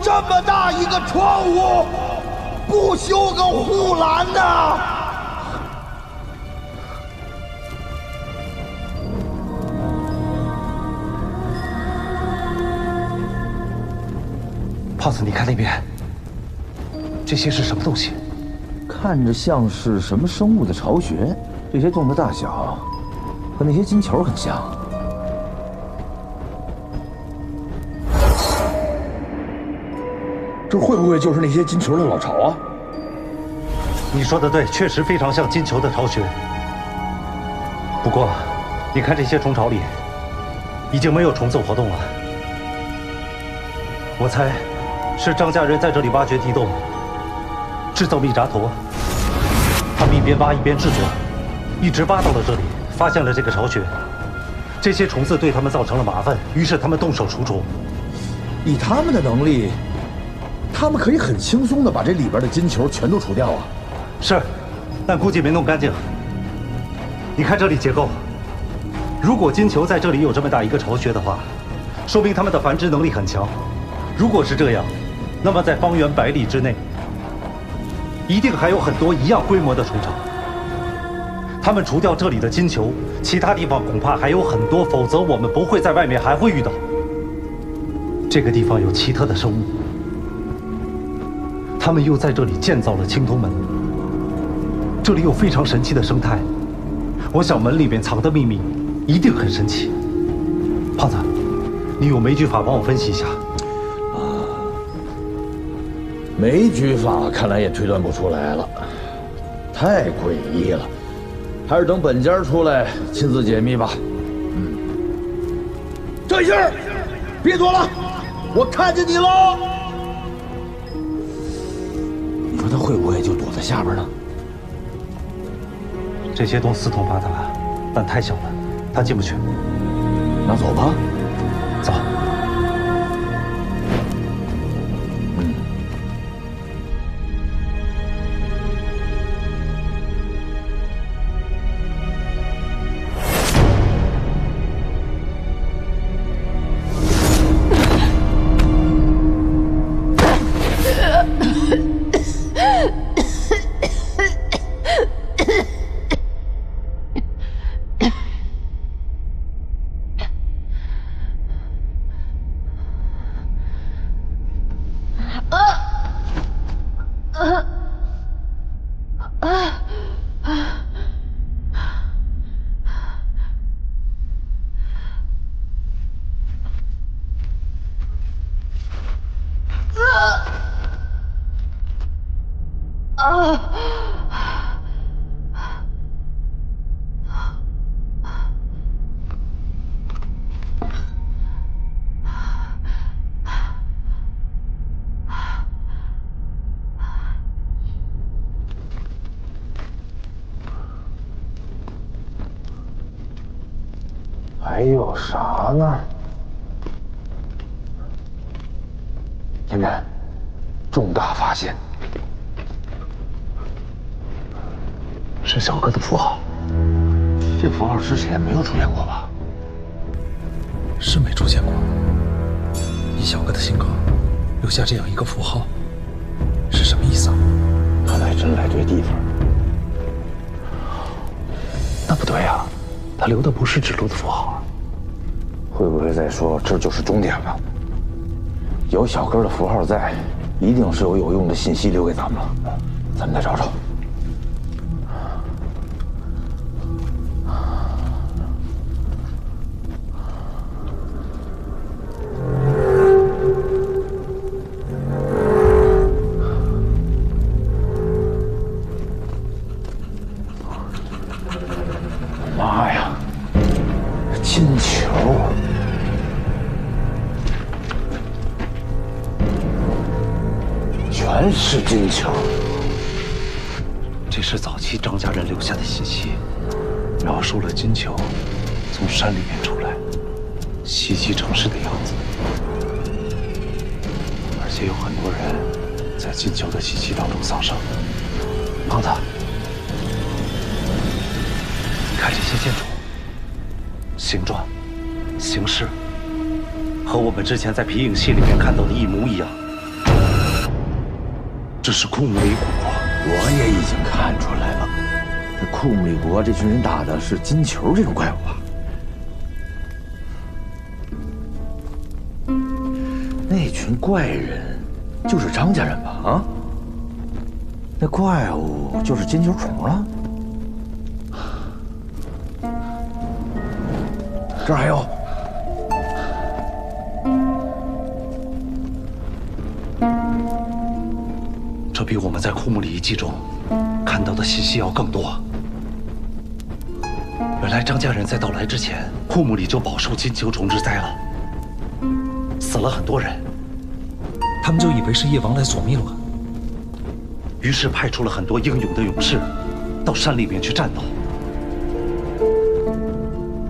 这么大一个窗户，不修个护栏呢？胖子，你看那边，这些是什么东西？看着像是什么生物的巢穴，这些洞的大小和那些金球很像。这会不会就是那些金球的老巢啊？你说的对，确实非常像金球的巢穴。不过，你看这些虫巢里，已经没有虫子活动了。我猜，是张家人在这里挖掘地洞，制造密扎头。他们一边挖一边制作，一直挖到了这里，发现了这个巢穴。这些虫子对他们造成了麻烦，于是他们动手除虫。以他们的能力，他们可以很轻松地把这里边的金球全都除掉啊。是，但估计没弄干净。你看这里结构，如果金球在这里有这么大一个巢穴的话，说明它们的繁殖能力很强。如果是这样，那么在方圆100里之内，一定还有很多一样规模的虫巢。他们除掉这里的金球，其他地方恐怕还有很多，否则我们不会在外面还会遇到。这个地方有奇特的生物，他们又在这里建造了青铜门。这里有非常神奇的生态，我想门里面藏的秘密一定很神奇。胖子，你有枚举法帮我分析一下。枚举法看来也推断不出来了，太诡异了，还是等本家出来亲自解密吧。郑一星，别躲了，我看见你了。你说他会不会就躲在下边呢？这些洞四通八达，但太小了，他进不去。那走吧。走。还有啥呢？天真，重大发现！是小哥的符号。这符号之前没有出现过吧？是没出现过。以小哥的性格，留下这样一个符号，是什么意思啊？看来真来对地方。那不对啊，他留的不是指路的符号啊。会不会再说这就是终点了？有小哥的符号在，一定是有用的信息留给咱们了。咱们再找找。妈呀，金球！全是金球。这是早期张家人留下的信息，描述了金球从山里面出来，袭击城市的样子，而且有很多人在金球的袭击当中丧生。胖子，你看这些建筑，形状、形式，和我们之前在皮影戏里面看到的一模一样。这是库姆里国。我也已经看出来了，这库姆里国这群人打的是金球这种怪物吧？那群怪人就是张家人吧？啊？那怪物就是金球虫了？这儿还有。这比我们在库姆里遗迹中看到的信息要更多。原来张家人在到来之前，库姆里就饱受金球虫之灾了，死了很多人。他们就以为是夜王来索命了，于是派出了很多英勇的勇士到山里面去战斗，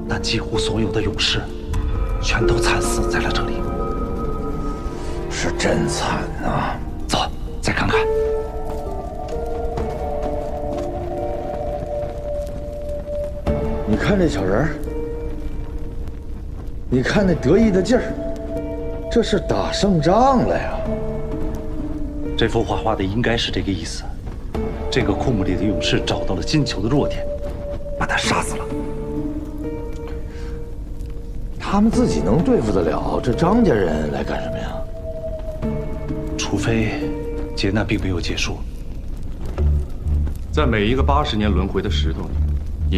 但几乎所有的勇士全都惨死在了这里。是真惨啊！走，再看看。你看这小人儿，你看那得意的劲儿，这是打胜仗了呀！这幅画画的应该是这个意思。这个库姆里的勇士找到了金球的弱点，把他杀死了。他们自己能对付得了这张家人来干什么呀？除非劫难并没有结束。在每一个80年轮回的石头里，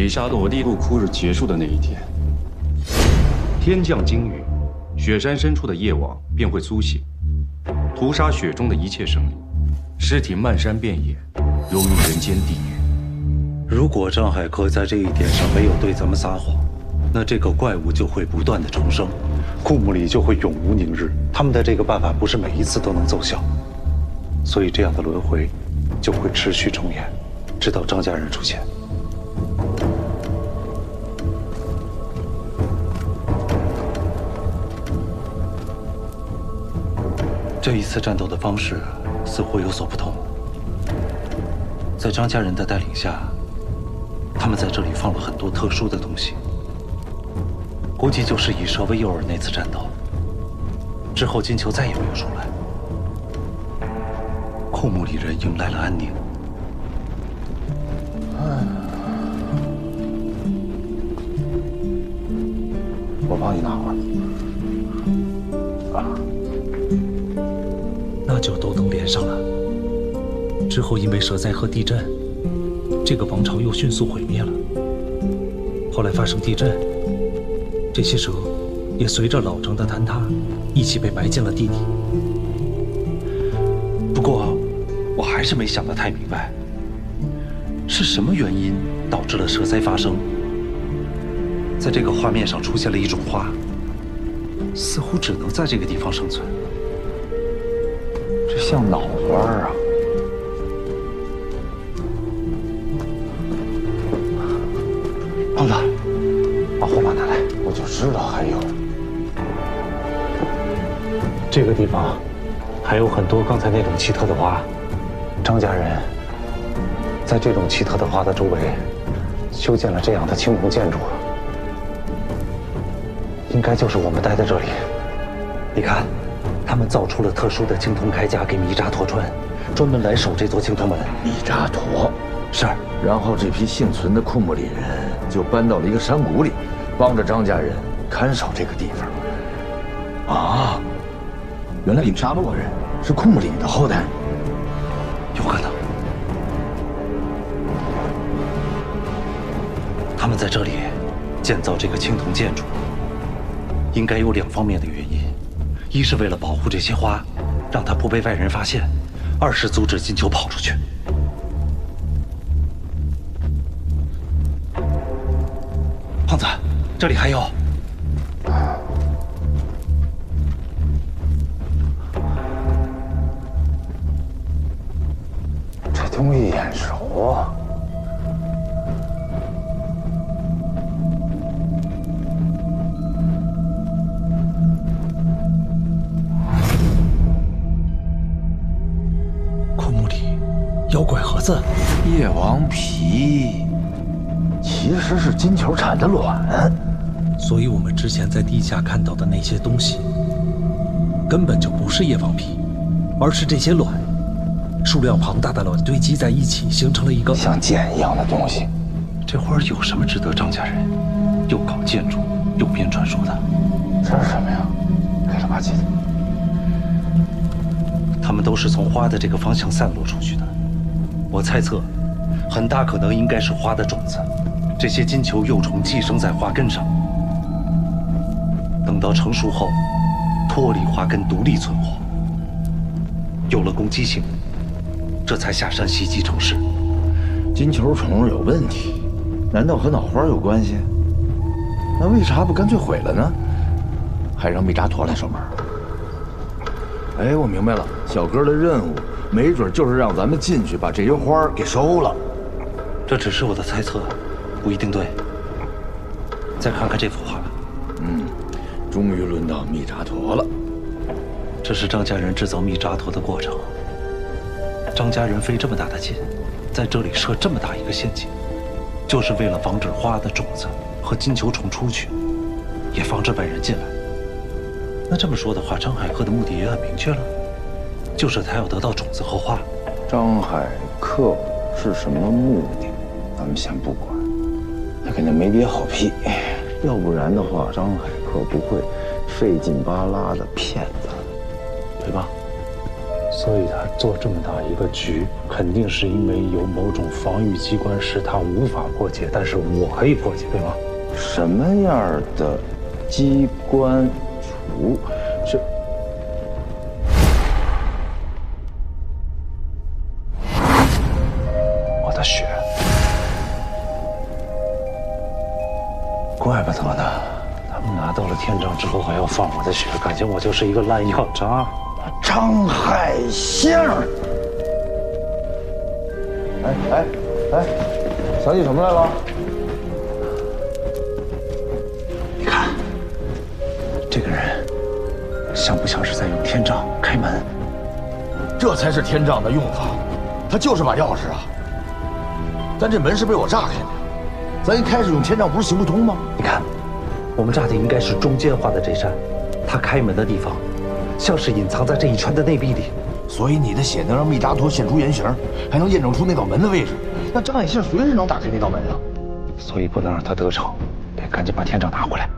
以沙斗帝路枯日结束的那一天，天降金雨，雪山深处的夜王便会苏醒，屠杀雪中的一切生灵，尸体漫山遍野，融入人间地狱。如果张海科在这一点上没有对咱们撒谎，那这个怪物就会不断的重生，库姆里就会永无宁日。他们的这个办法不是每一次都能奏效，所以这样的轮回就会持续重演，直到张家人出现。这一次战斗的方式似乎有所不同。在张家人的带领下，他们在这里放了很多特殊的东西，估计就是以蛇为诱饵那次战斗之后，金球再也没有出来，库姆里人迎来了安宁。我帮你拿会儿。那就都能连上了。之后因为蛇灾和地震，这个王朝又迅速毁灭了。后来发生地震，这些蛇也随着老城的坍塌，一起被埋进了地底。不过，我还是没想得太明白，是什么原因导致了蛇灾发生？在这个画面上出现了一种花，似乎只能在这个地方生存。这像脑花啊！胖子，把火把拿来，我就知道还有。这个地方还有很多刚才那种奇特的花。张家人在这种奇特的花的周围修建了这样的青铜建筑，应该就是我们待在这里。你看，他们造出了特殊的青铜铠甲给米扎陀穿，专门来守这座青铜门。米扎陀是。然后这批幸存的库姆里人就搬到了一个山谷里，帮着张家人看守这个地方。啊，原来沙洛人是库姆里的后代。有可能。他们在这里建造这个青铜建筑，应该有2方面的原因：一是为了保护这些花，让它不被外人发现；二是阻止金球跑出去。胖子，这里还有。这东西眼熟啊！库姆里妖怪盒子，夜王皮其实是金球产的卵，所以我们之前在地下看到的那些东西，根本就不是夜王皮，而是这些卵数量庞大的卵堆积在一起，形成了一个像茧一样的东西。这花有什么值得张家人又搞建筑又编传说的？这是什么呀？黑了吧唧的。它们都是从花的这个方向散落出去的。我猜测，很大可能应该是花的种子。这些金球幼虫寄生在花根上，等到成熟后，脱离花根独立存活，有了攻击性，这才下山袭击城市。金球虫有问题，难道和脑花有关系？那为啥不干脆毁了呢？还让密扎陀来守门？哎，我明白了，小哥的任务没准就是让咱们进去把这些花给收了。这只是我的猜测，不一定对。再看看这幅画，终于轮到密扎陀了。这是张家人制造密扎陀的过程。张家人费这么大的劲，在这里设这么大一个陷阱，就是为了防止花的种子和金球虫出去，也防止外人进来。那这么说的话，张海克的目的也很明确了，就是他要得到种子和花。张海克是什么目的？咱们先不管，他肯定没憋好屁，要不然的话，张海克不会费劲巴拉的骗咱，对吧？所以他做这么大一个局，肯定是因为有某种防御机关是他无法破解，但是我可以破解，对吗？什么样的机关除是？我的血，怪不得呢。他们拿到了天杖之后还要放我的血，感情我就是一个烂药渣。张海星，哎，想起什么来了？你看，这个人像不像是在用天杖开门？这才是天杖的用法，它就是把钥匙啊。但这门是被我炸开的，咱一开始用天杖不是行不通吗？你看，我们炸的应该是中间画的这扇，他开门的地方，像是隐藏在这一圈的内壁里。所以你的血能让密扎陀现出原形，还能验证出那道门的位置。那张海信随时能打开那道门啊！所以不能让他得逞，得赶紧把天杖拿回来。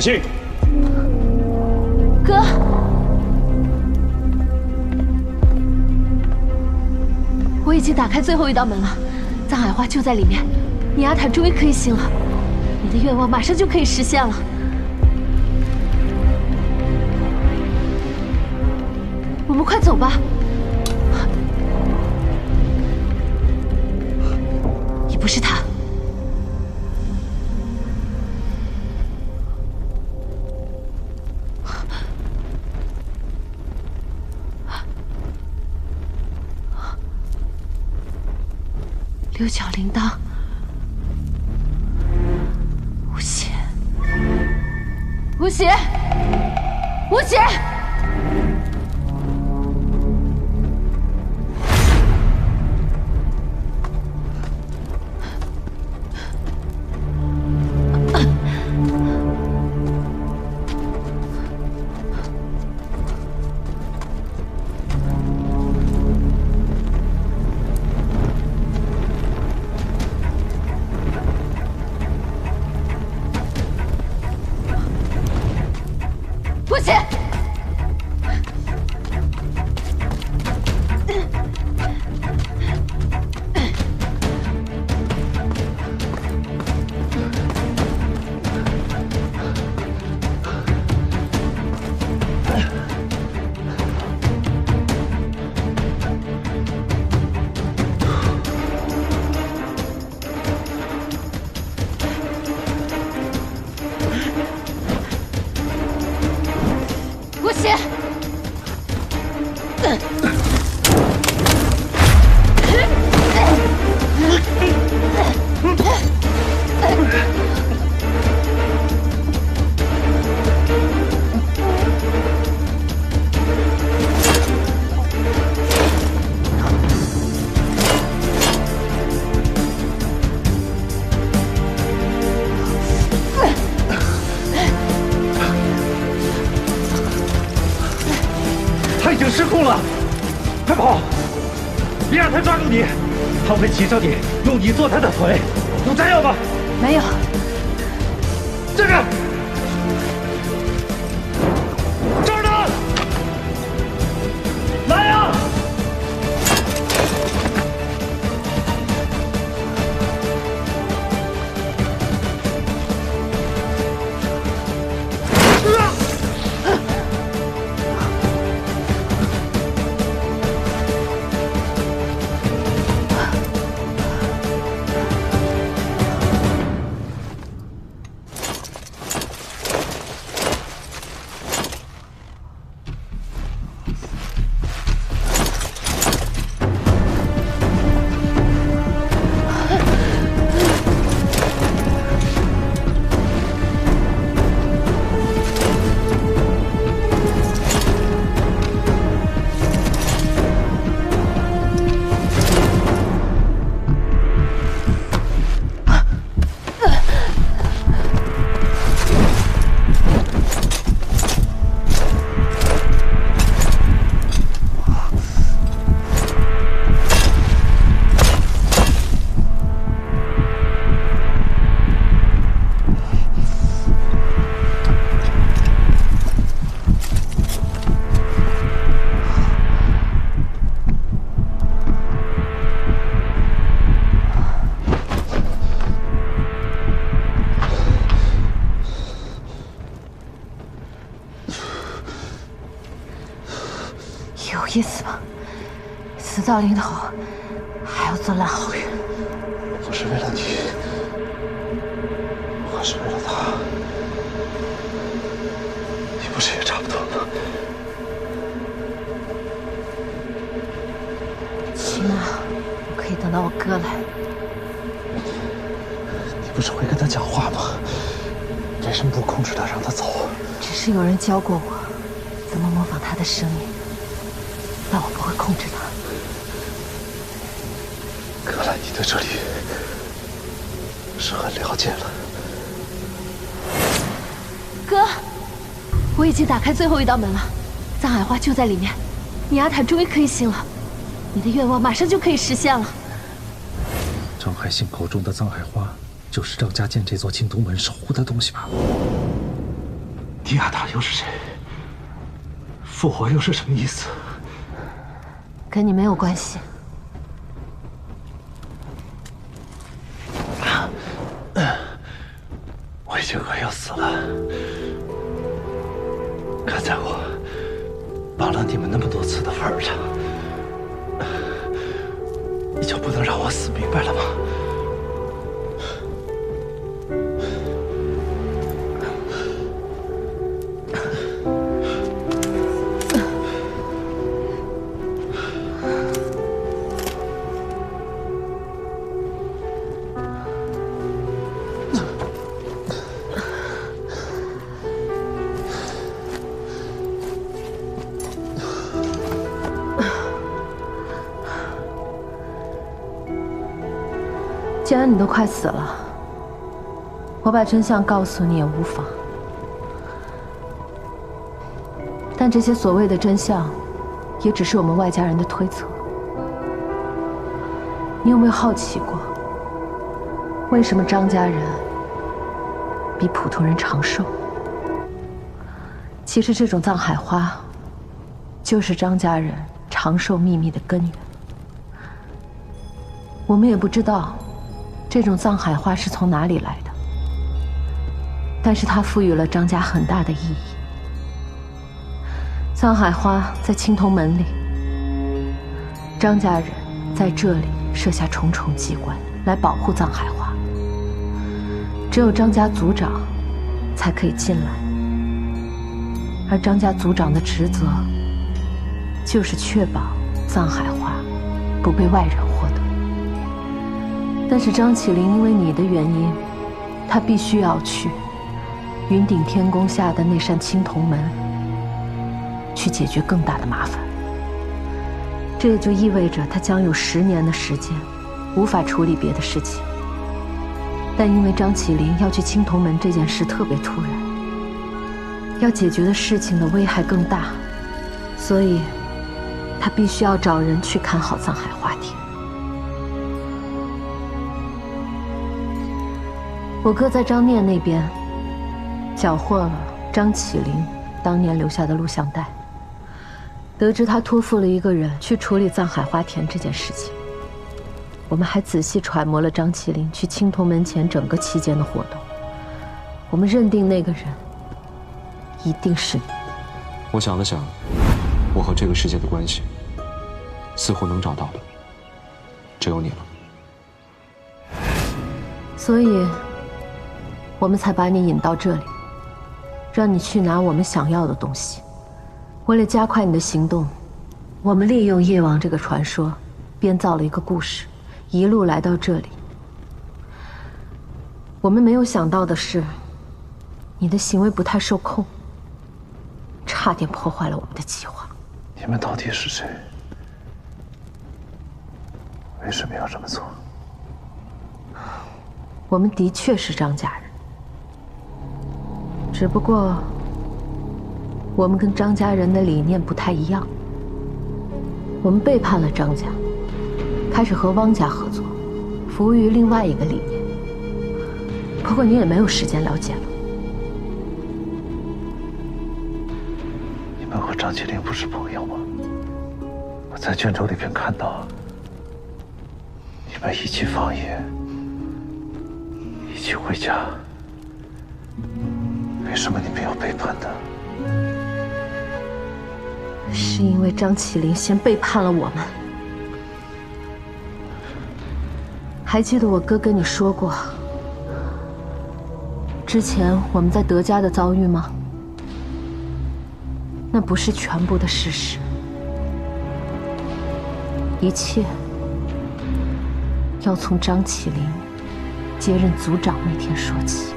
信。哥，我已经打开最后一道门了，藏海花就在里面，你阿坦终于可以醒了，你的愿望马上就可以实现了。我们快走吧。你不是他。六角铃铛，吴邪，吴邪，吴邪！吴邪！吴邪！他已经失控了，快跑！别让他抓住你，他会骑着你，用你做他的腿。有炸药吗？没有。这个，这儿呢！来呀！有意思吗？死到临头还要做烂好人。不是为了你，我是为了他。你不是也差不多吗？起码我可以等到我哥来。你不是会跟他讲话吗？为什么不控制他，让他走？只是有人教过我怎么模仿他的声音，但我不会控制他。看来你对这里是很了解了。哥，我已经打开最后一道门了，藏海花就在里面，你阿坦终于可以醒了，你的愿望马上就可以实现了。张海兴口中的藏海花，就是张家界这座京都门守护的东西吧？迪亚达又是谁？复活又是什么意思？跟你没有关系。我已经快要死了。看在我帮了你们那么多次的份上，你就不能让我死明白了吗？既然你都快死了，我把真相告诉你也无妨。但这些所谓的真相，也只是我们外家人的推测。你有没有好奇过，为什么张家人比普通人长寿？其实这种藏海花，就是张家人长寿秘密的根源。我们也不知道这种藏海花是从哪里来的，但是它赋予了张家很大的意义。藏海花在青铜门里，张家人在这里设下重重机关来保护藏海花，只有张家族长才可以进来，而张家族长的职责就是确保藏海花不被外人获得。但是张起灵因为你的原因，他必须要去云顶天宫下的那扇青铜门去解决更大的麻烦。这也就意味着他将有10年的时间无法处理别的事情。但因为张起灵要去青铜门这件事特别突然，要解决的事情的危害更大，所以他必须要找人去看好藏海花田。我哥在张念那边缴获了张起灵当年留下的录像带，得知他托付了一个人去处理藏海花田这件事情。我们还仔细揣摩了张起灵去青铜门前整个期间的活动，我们认定那个人一定是你。我想了想，我和这个世界的关系，似乎能找到的只有你了。所以我们才把你引到这里，让你去拿我们想要的东西。为了加快你的行动，我们利用夜王这个传说，编造了一个故事，一路来到这里。我们没有想到的是，你的行为不太受控，差点破坏了我们的计划。你们到底是谁？为什么要这么做？我们的确是张家人，只不过我们跟张家人的理念不太一样。我们背叛了张家，开始和汪家合作，服务于另外一个理念。不过你也没有时间了解了。你们和张起灵不是朋友吗？我在卷轴里边看到，你们一起放野，一起回家。为什么你们要背叛他？是因为张起灵先背叛了我们。还记得我哥跟你说过，之前我们在德家的遭遇吗？那不是全部的事实，一切要从张起灵接任族长那天说起。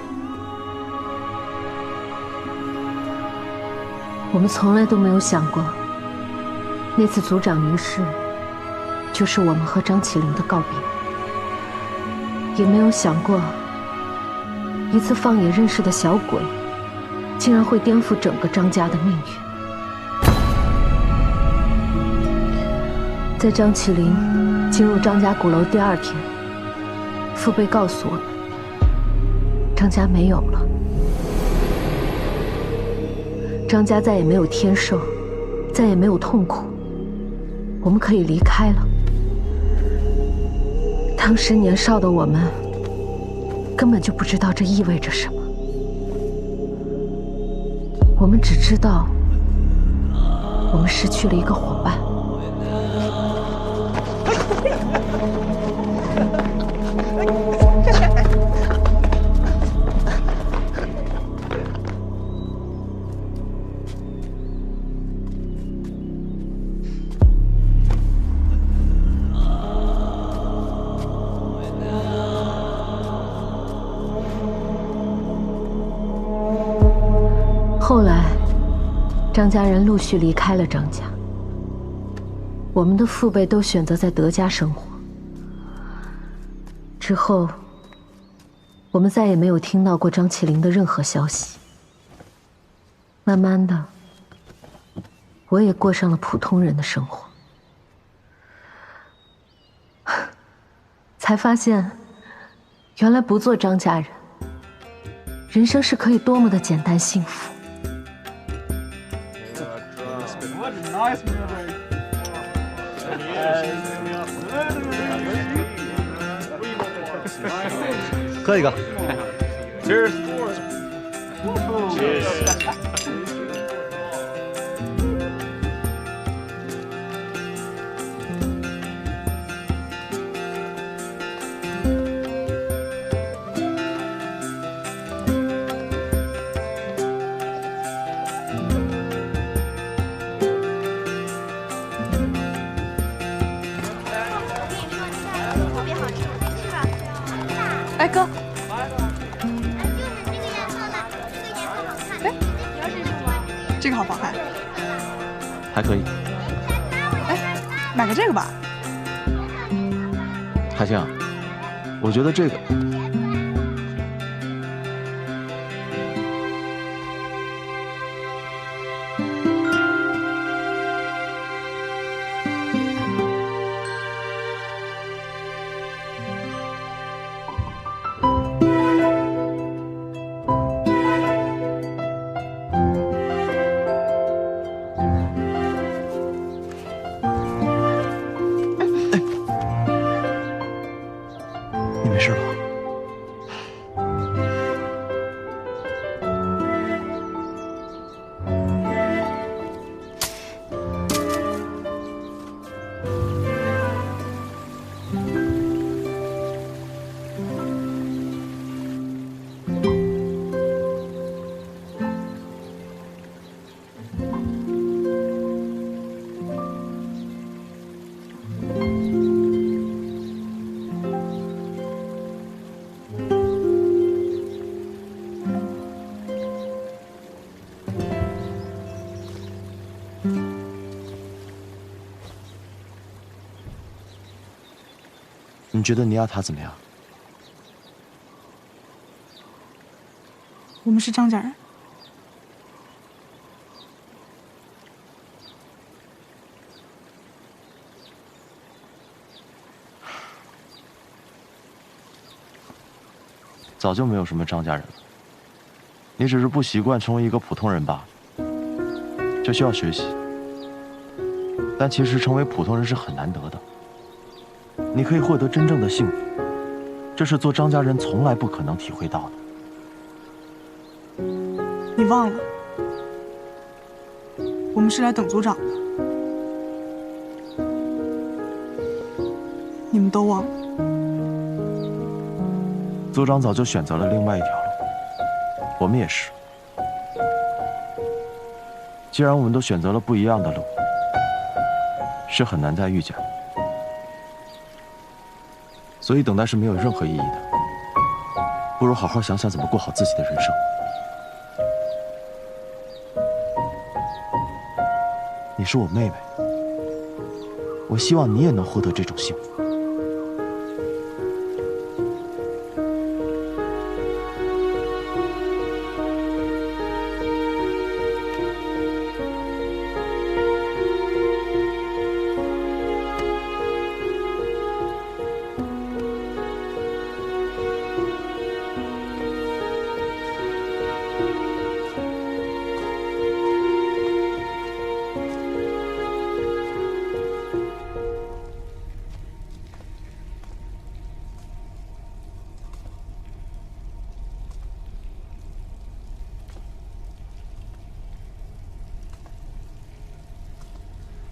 我们从来都没有想过，那次族长仪式就是我们和张起灵的告别，也没有想过一次放野认识的小鬼竟然会颠覆整个张家的命运。在张起灵进入张家鼓楼第2天，父辈告诉我们，张家没有了。张家再也没有天寿，再也没有痛苦，我们可以离开了。当时年少的我们，根本就不知道这意味着什么。我们只知道，我们失去了一个伙伴。后来，张家人陆续离开了张家，我们的父辈都选择在德家生活。之后，我们再也没有听到过张起灵的任何消息。慢慢的，我也过上了普通人的生活，才发现，原来不做张家人，人生是可以多么的简单幸福。喝一个。Cheers。哎哥，这个好不好看？还可以。哎，买个这个吧。海清，我觉得这个。你没事吧？你觉得尼亚塔怎么样？我们是张家人。早就没有什么张家人了，你只是不习惯成为一个普通人罢了，这需要学习。但其实成为普通人是很难得的。你可以获得真正的幸福，这是做张家人从来不可能体会到的。你忘了，我们是来等组长的。你们都忘了。组长早就选择了另外一条路，我们也是。既然我们都选择了不一样的路，是很难再遇见了。所以等待是没有任何意义的，不如好好想想怎么过好自己的人生。你是我妹妹，我希望你也能获得这种幸福。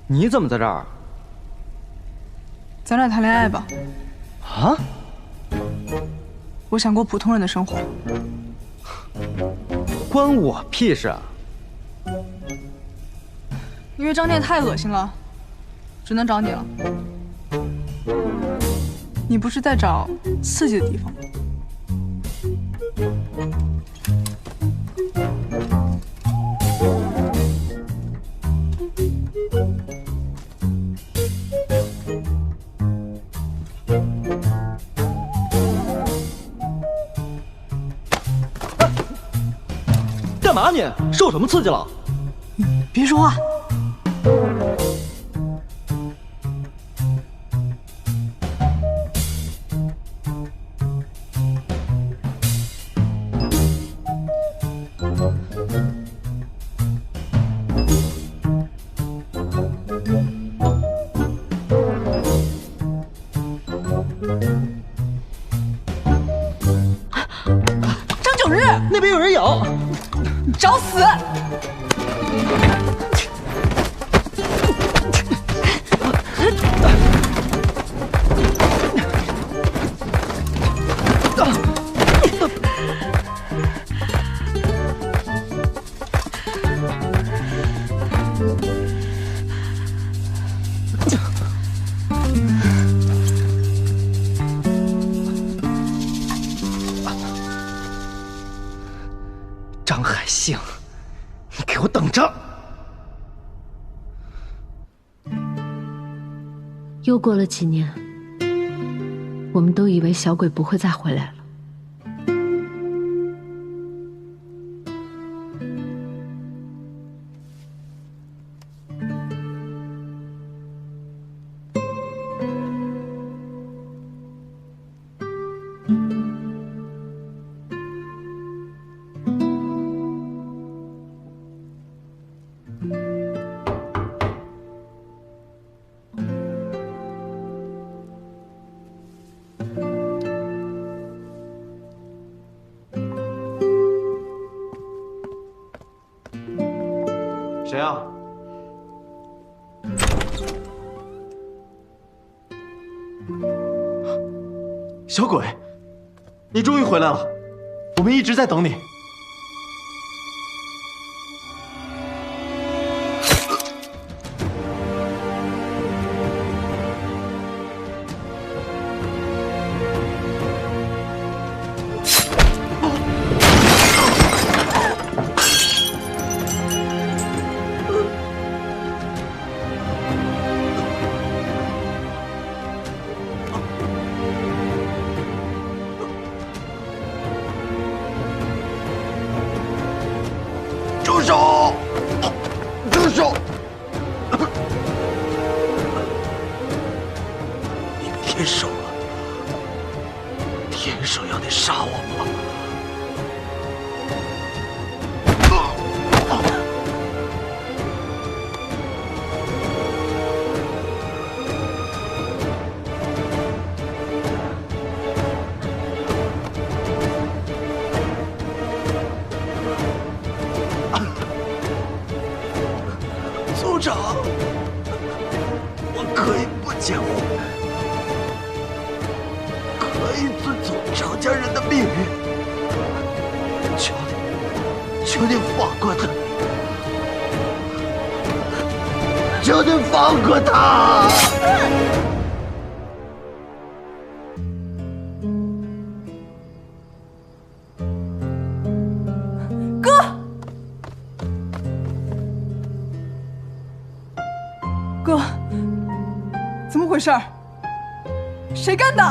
你怎么在这儿？咱俩谈恋爱吧。啊？我想过普通人的生活。关我屁事啊！因为张念太恶心了，只能找你了。你不是在找刺激的地方吗？干嘛你？受什么刺激了？别说话。张九日，那边有人咬，找死！张海兴，你给我等着！又过了几年，我们都以为小鬼不会再回来了。谁啊？小鬼，你终于回来了，我们一直在等你。住手！住手！你们天手了，天手要得杀我吗？组长，我可以不结婚，可以遵从张家人的命运，求你放过他，求你放过他！哥，怎么回事？谁干的？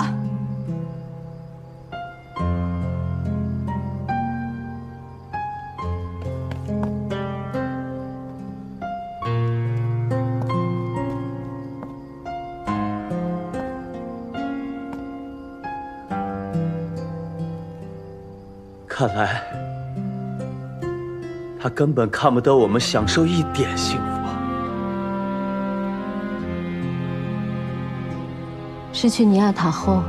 看来他根本看不得我们享受一点幸福。失去尼亚塔后，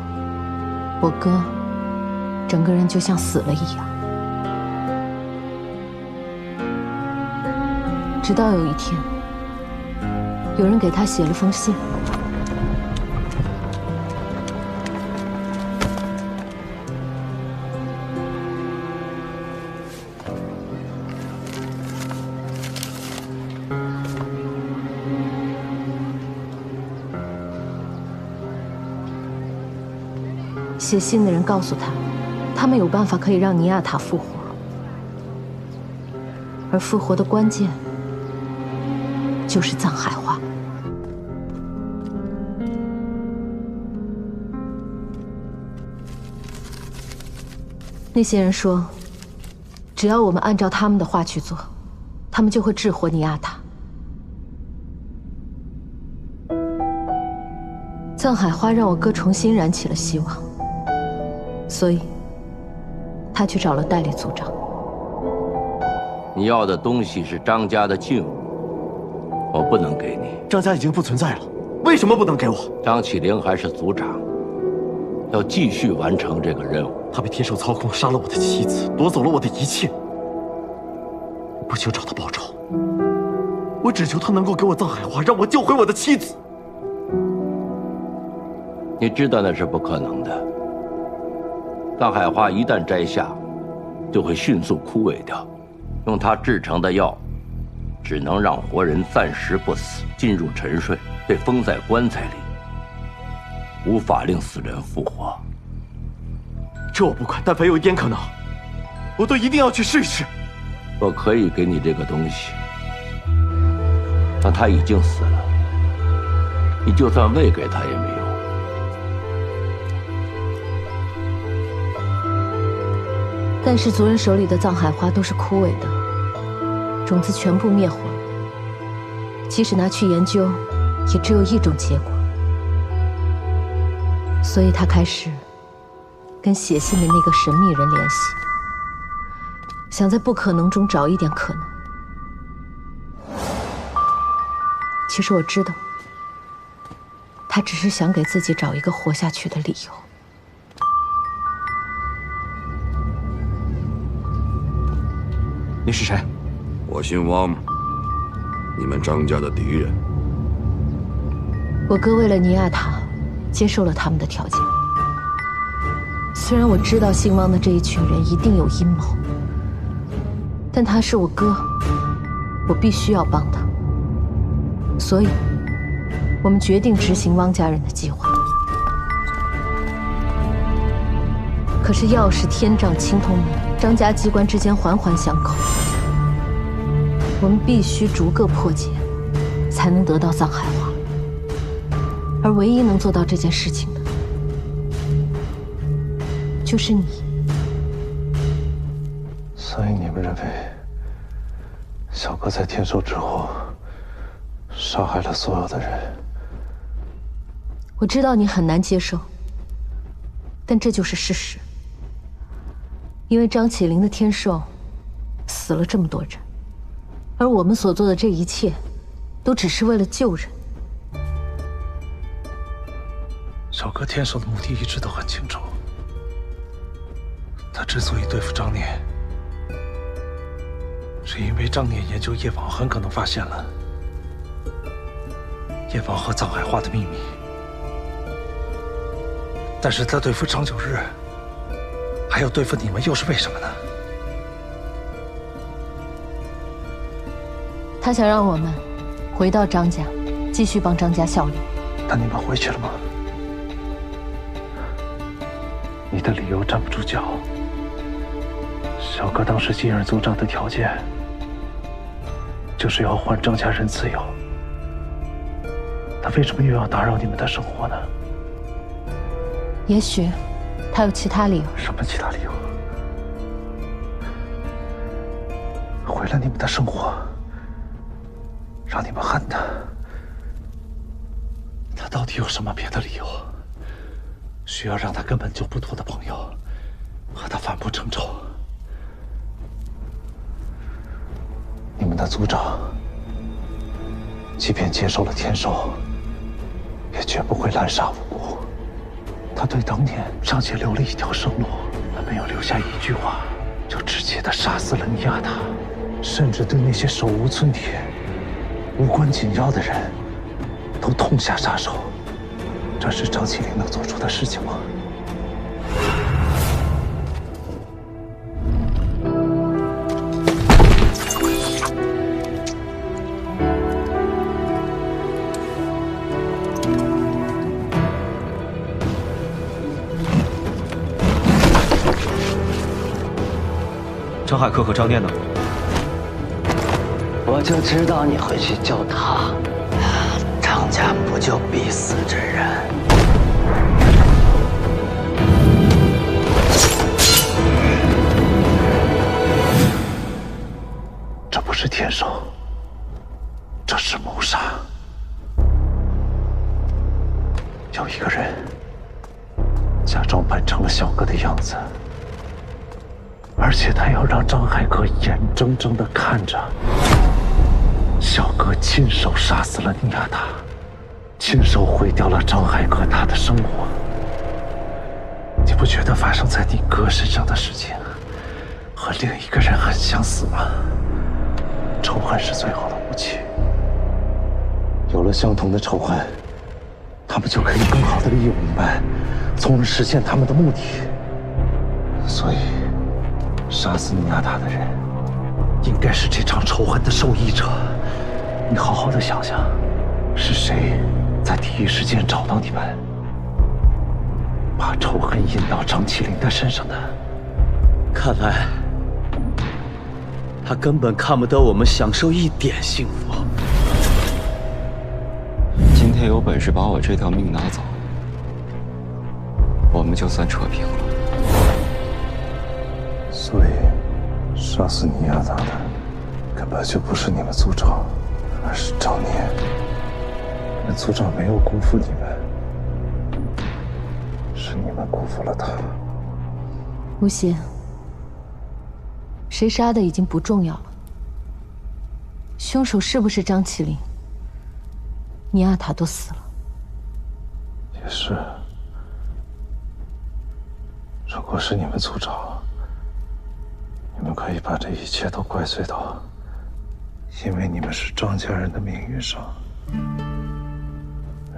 我哥整个人就像死了一样。直到有一天，有人给他写了封信。写信的人告诉他，他们有办法可以让尼亚塔复活，而复活的关键就是藏海花。那些人说，只要我们按照他们的话去做，他们就会治活尼亚塔。藏海花让我哥重新燃起了希望。所以，他去找了代理族长。你要的东西是张家的劲物，我不能给你。张家已经不存在了，为什么不能给我？张启灵还是族长，要继续完成这个任务。他被天兽操控，杀了我的妻子，夺走了我的一切。我不求找他报仇，我只求他能够给我藏海花，让我救回我的妻子。你知道那是不可能的。藏海花一旦摘下，就会迅速枯萎掉。用它制成的药，只能让活人暂时不死，进入沉睡，被封在棺材里，无法令死人复活。这我不管，但凡有一点可能，我都一定要去试一试。我可以给你这个东西，但他已经死了，你就算喂给他也没用。但是族人手里的藏海花都是枯萎的，种子全部灭火了。即使拿去研究，也只有一种结果。所以他开始跟写信的那个神秘人联系，想在不可能中找一点可能。其实我知道，他只是想给自己找一个活下去的理由。你是谁？我姓汪，你们张家的敌人。我哥为了尼亚塔，接受了他们的条件。虽然我知道姓汪的这一群人一定有阴谋，但他是我哥，我必须要帮他。所以，我们决定执行汪家人的计划。可是药是天杖青铜门，张家机关之间环环相扣，我们必须逐个破解，才能得到藏海花。而唯一能做到这件事情的，就是你。所以你们认为，小哥在天寿之后，杀害了所有的人？我知道你很难接受，但这就是事实。因为张启灵的天寿死了这么多人，而我们所做的这一切，都只是为了救人。小哥天寿的目的一直都很清楚。他之所以对付张念，是因为张念研究叶王很可能发现了叶王和藏海花的秘密。但是他对付张九日，还要对付你们，又是为什么呢？他想让我们回到张家，继续帮张家效力。那你们回去了吗？你的理由站不住脚。小哥当时继任族长的条件，就是要还张家人自由。他为什么又要打扰你们的生活呢？也许他有其他理由。什么其他理由？毁了你们的生活，让你们恨他。他到底有什么别的理由，需要让他根本就不妥的朋友和他反目成仇？你们的族长，即便接受了天寿，也绝不会滥杀无辜。他对当年尚且留了一条生路，他没有留下一句话，就直接的杀死了尼亚塔，甚至对那些手无寸铁、无关紧要的人都痛下杀手，这是张起灵能做出的事情吗？张海克和张念呢？我就知道你会去救他。张家不就必死之人？这不是天手，这是谋杀。有一个人假装扮成了小哥的样子。而且他要让张海克眼睁睁地看着小哥亲手杀死了尼亚塔，亲手毁掉了张海克他的生活。你不觉得发生在你哥身上的事情和另一个人很相似吗？仇恨是最好的武器，有了相同的仇恨，他们就可以更好地利用你们，从而实现他们的目的。所以杀死尼亚塔的人，应该是这场仇恨的受益者。你好好的想想，是谁在第一时间找到你们，把仇恨引到张起灵的身上的？看来，他根本看不得我们享受一点幸福。今天有本事把我这条命拿走，我们就算扯平了。所以，杀死尼亚塔的根本就不是你们族长，而是张念。你们族长没有辜负你们，是你们辜负了他。无邪，谁杀的已经不重要了，凶手是不是张起灵，尼亚塔都死了。也是，如果是你们族长，你们可以把这一切都怪罪到因为你们是张家人的命运上。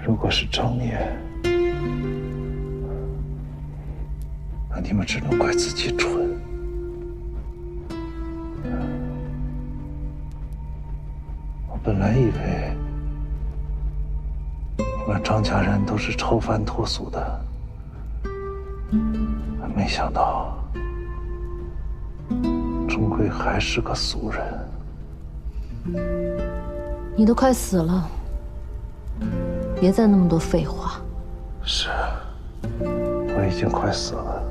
如果是张念，那你们只能怪自己蠢。我本来以为你们张家人都是超凡脱俗的，没想到终归还是个俗人。你都快死了，别再那么多废话。是，我已经快死了。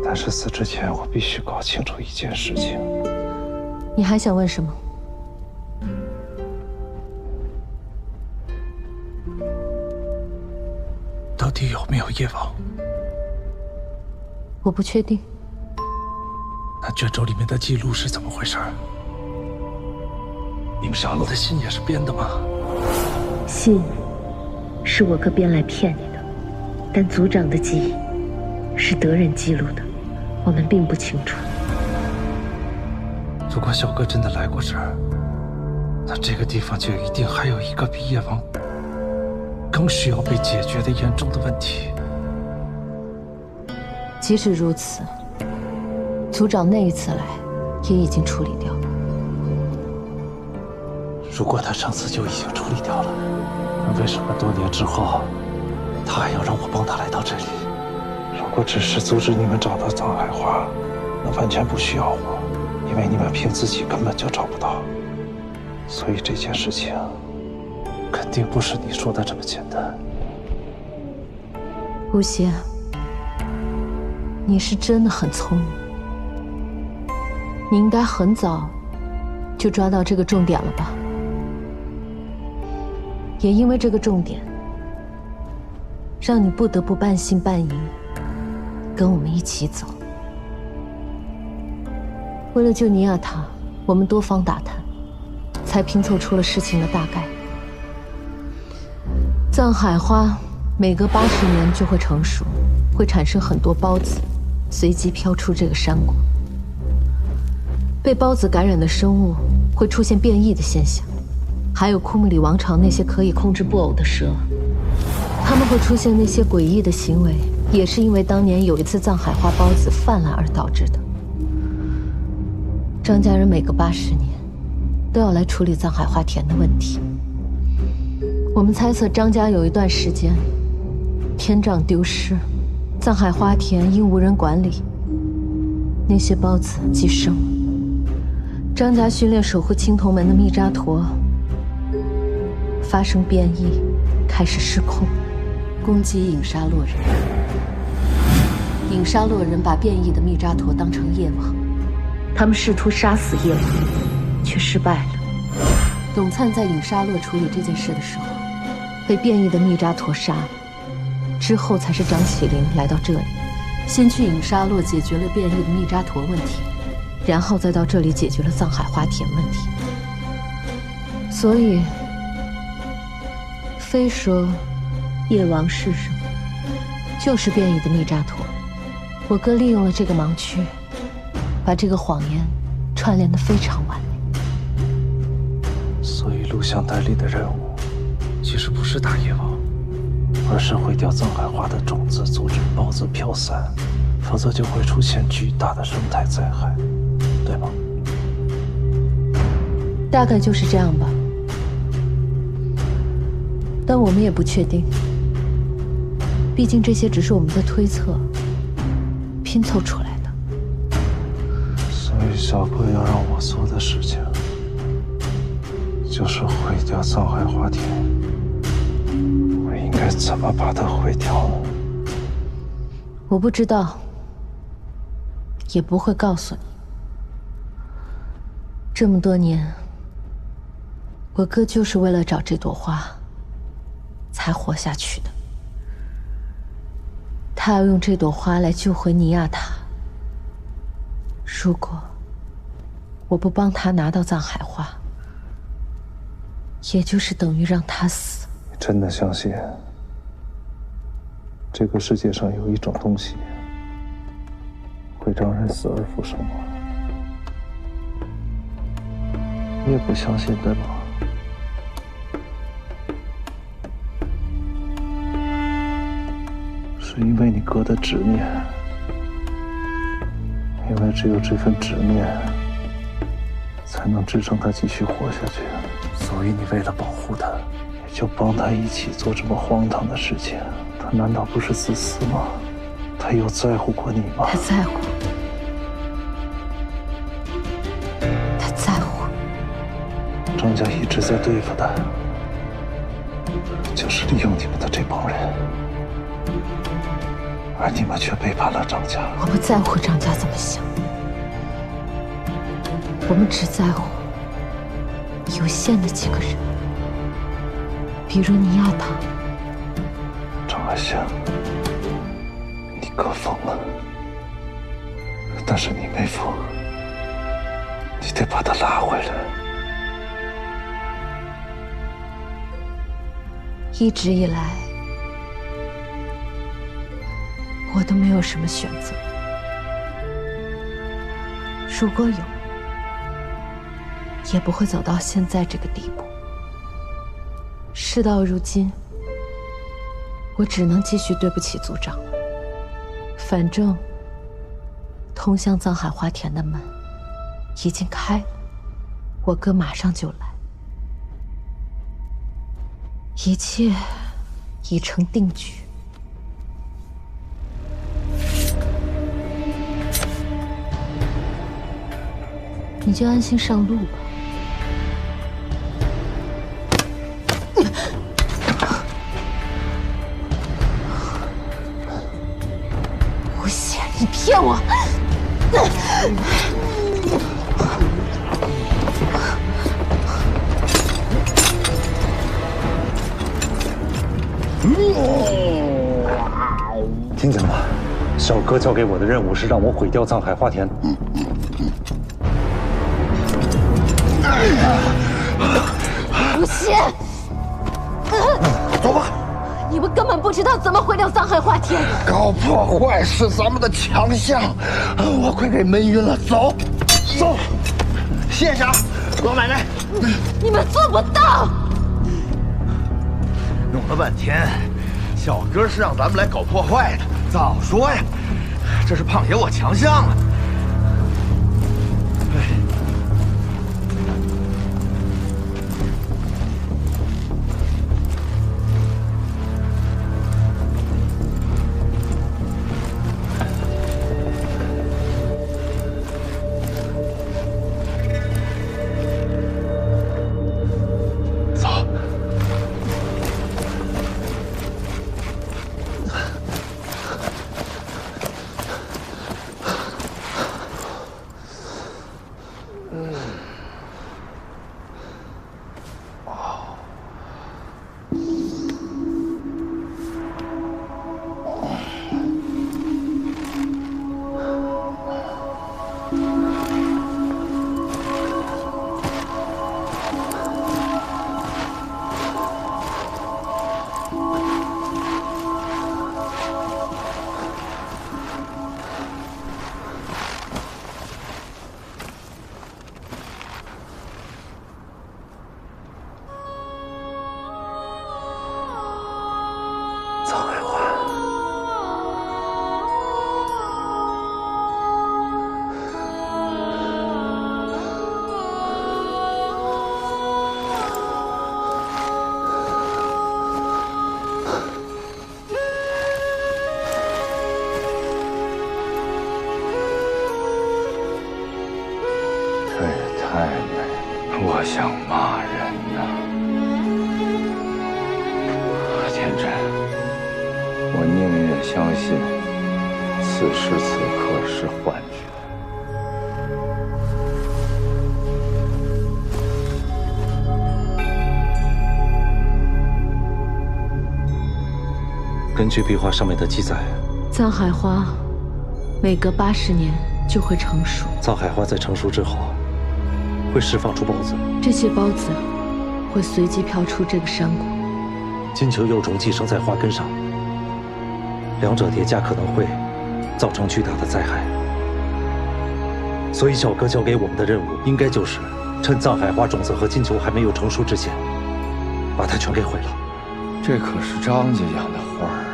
但是死之前，我必须搞清楚一件事情。你还想问什么？到底有没有叶王？我不确定。那卷轴里面的记录是怎么回事？你们杀戮的信也是编的吗？信是我哥编来骗你的，但族长的记忆是德人记录的，我们并不清楚。如果小哥真的来过这儿，那这个地方就一定还有一个比叶王更需要被解决的严重的问题。即使如此，族长那一次来也已经处理掉了。如果他上次就已经处理掉了，那为什么多年之后，他还要让我帮他来到这里？如果只是阻止你们找到藏海花，那完全不需要我，因为你们凭自己根本就找不到。所以这件事情肯定不是你说的这么简单。无邪，你是真的很聪明，你应该很早就抓到这个重点了吧？也因为这个重点，让你不得不半信半疑，跟我们一起走。为了救尼亚塔，我们多方打探，才拼凑出了事情的大概。藏海花每隔80年就会成熟，会产生很多孢子，随即飘出这个山谷。被孢子感染的生物会出现变异的现象，还有库木里王朝那些可以控制布偶的蛇，他们会出现那些诡异的行为，也是因为当年有一次藏海花孢子泛滥而导致的。张家人每隔80年都要来处理藏海花田的问题。我们猜测张家有一段时间天障丢失，藏海花田因无人管理，那些孢子寄生了。张家训练守护青铜门的密扎陀发生变异，开始失控，攻击影沙洛人。影沙洛人把变异的密扎陀当成夜王，他们试图杀死夜王，却失败了。董灿在影沙洛处理这件事的时候，被变异的密扎陀杀了。之后才是张起灵来到这里，先去影沙洛解决了变异的密扎陀问题，然后再到这里解决了藏海花田问题。所以。非说夜王是什么，就是变异的密扎陀。我哥利用了这个盲区，把这个谎言串联得非常完美。所以录像带里的任务，其实不是打夜王，而是毁掉藏海花的种子，阻止孢子飘散，否则就会出现巨大的生态灾害，对吗？大概就是这样吧。但我们也不确定，毕竟这些只是我们的推测，拼凑出来的。所以小哥要让我做的事情，就是毁掉藏海花田。我应该怎么把它毁掉呢？我不知道，也不会告诉你。这么多年，我哥就是为了找这朵花才活下去的。他要用这朵花来救回尼亚塔。如果我不帮他拿到藏海花，也就是等于让他死。你真的相信这个世界上有一种东西会让人死而复生吗？你也不相信，对吗？是因为你哥的执念，因为只有这份执念才能支撑他继续活下去，所以你为了保护他，也就帮他一起做这么荒唐的事情。他难道不是自私吗？他有在乎过你吗？他在乎，他在乎。张家一直在对付他，就是利用你们的这帮人。而你们却背叛了张家。我不在乎张家怎么想，我们只在乎有限的几个人，比如尼亚塔。张爱香，你哥疯了，但是你没疯，你得把他拉回来。一直以来，我都没有什么选择。如果有，也不会走到现在这个地步。事到如今，我只能继续对不起族长。反正，通向藏海花田的门已经开了，我哥马上就来，一切已成定局。你就安心上路吧。吴邪，你骗我！听见了吗？小哥交给我的任务是让我毁掉藏海花田。吴邪，走吧。你们根本不知道怎么毁掉藏海花田。搞破坏是咱们的强项，我快给闷晕了。走，走，谢霞，老奶奶，你们做不到！弄了半天，小哥是让咱们来搞破坏的。早说呀，这是胖爷我强项啊！我想骂人呐，天真，我宁愿相信此时此刻是幻觉。根据壁画上面的记载，藏海花每隔80年就会成熟。藏海花在成熟之后，会释放出孢子，这些孢子会随即飘出这个山谷。金球幼虫寄生在花根上，两者叠加可能会造成巨大的灾害。所以小哥交给我们的任务，应该就是趁藏海花种子和金球还没有成熟之前，把它全给毁了。这可是张家养的花儿啊！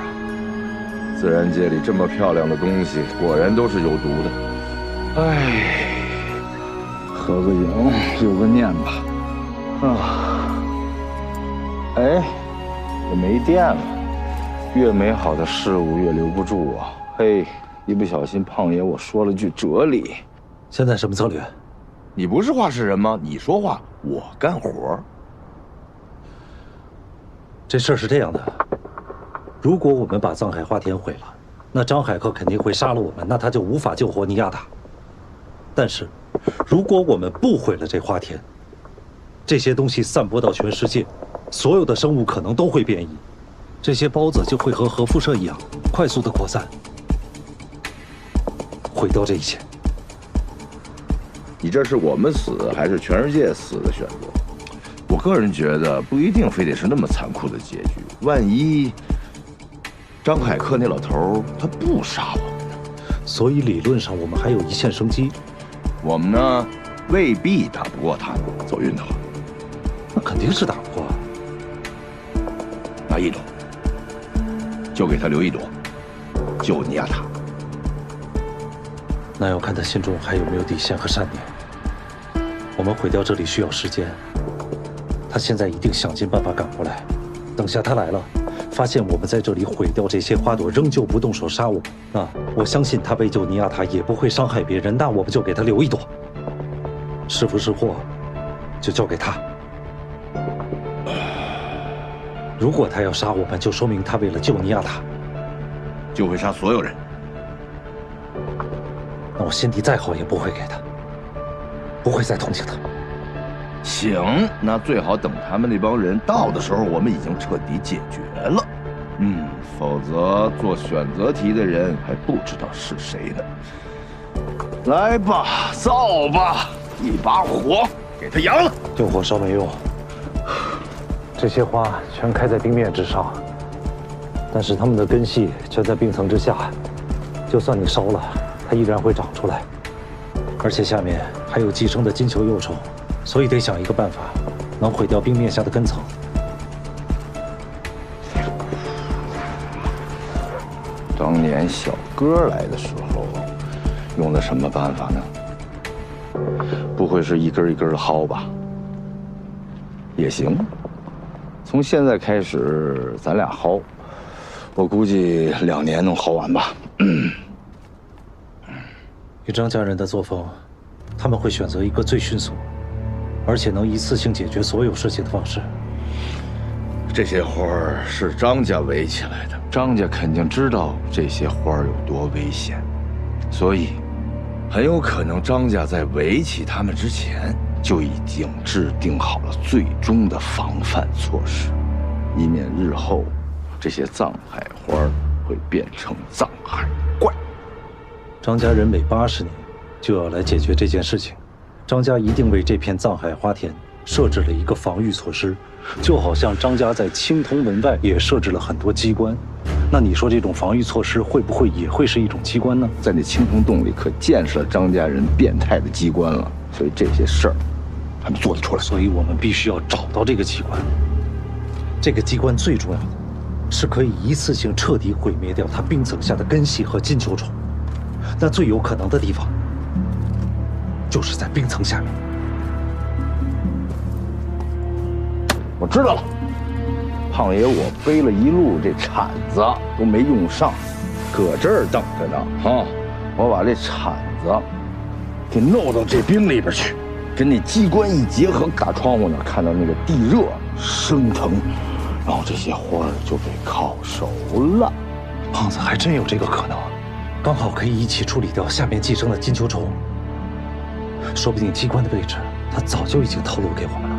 自然界里这么漂亮的东西，果然都是有毒的。唉。合个影，留个念吧。哎，也没电了。越美好的事物越留不住啊！嘿，一不小心，胖爷我说了句哲理。现在什么策略？你不是话事人吗？你说话，我干活。这事儿是这样的，如果我们把藏海花田毁了，那张海克肯定会杀了我们，那他就无法救活尼亚塔。但是，如果我们不毁了这花田，这些东西散播到全世界，所有的生物可能都会变异，这些孢子就会和核辐射一样快速的扩散，毁掉这一切。你这是我们死还是全世界死的选择？我个人觉得不一定非得是那么残酷的结局。万一张海克那老头他不杀我们呢？所以理论上我们还有一线生机。我们呢，未必打不过他。走运的话，那肯定是打不过。拿1朵，就给他留1朵，救尼亚塔。那要看他心中还有没有底线和善念。我们毁掉这里需要时间，他现在一定想尽办法赶过来。等下他来了，发现我们在这里毁掉这些花朵，仍旧不动手杀我们，那我相信他为救尼亚塔也不会伤害别人。那我们就给他留1朵，是福是祸，就交给他。如果他要杀我们，就说明他为了救尼亚塔，就会杀所有人。那我心地再好也不会给他，不会再同情他。行，那最好等他们那帮人到的时候，我们已经彻底解决了。否则做选择题的人还不知道是谁呢。来吧，造吧，一把火给他扬了。用火烧没用，这些花全开在冰面之上，但是它们的根系全在冰层之下，就算你烧了，它依然会长出来，而且下面还有寄生的金球幼虫。所以得想一个办法，能毁掉冰面下的根层。当年小哥来的时候，用的什么办法呢？不会是一根一根的薅吧？也行，从现在开始咱俩薅，我估计2年能薅完吧。以张家人的作风，他们会选择一个最迅速，而且能一次性解决所有事情的方式。这些花儿是张家围起来的，张家肯定知道这些花儿有多危险，所以很有可能张家在围起他们之前就已经制定好了最终的防范措施，以免日后这些藏海花会变成藏海怪。张家人每80年就要来解决这件事情，张家一定为这片藏海花田设置了一个防御措施，就好像张家在青铜门外也设置了很多机关。那你说这种防御措施会不会也会是一种机关呢？在那青铜洞里可见识了张家人变态的机关了，所以这些事儿他们做得出来。所以我们必须要找到这个机关。这个机关最重要的是可以一次性彻底毁灭掉它冰层下的根系和金球虫。那最有可能的地方就是在冰层下面。我知道了，胖爷，我背了一路这铲子都没用上，搁这儿等着呢啊！我把这铲子给弄到这冰里边去，跟那机关一结合，大窗户那儿看到那个地热升腾，然后这些花儿就被烤熟了。胖子还真有这个可能，刚好可以一起处理掉下面寄生的金球虫。说不定机关的位置他早就已经透露给我们了。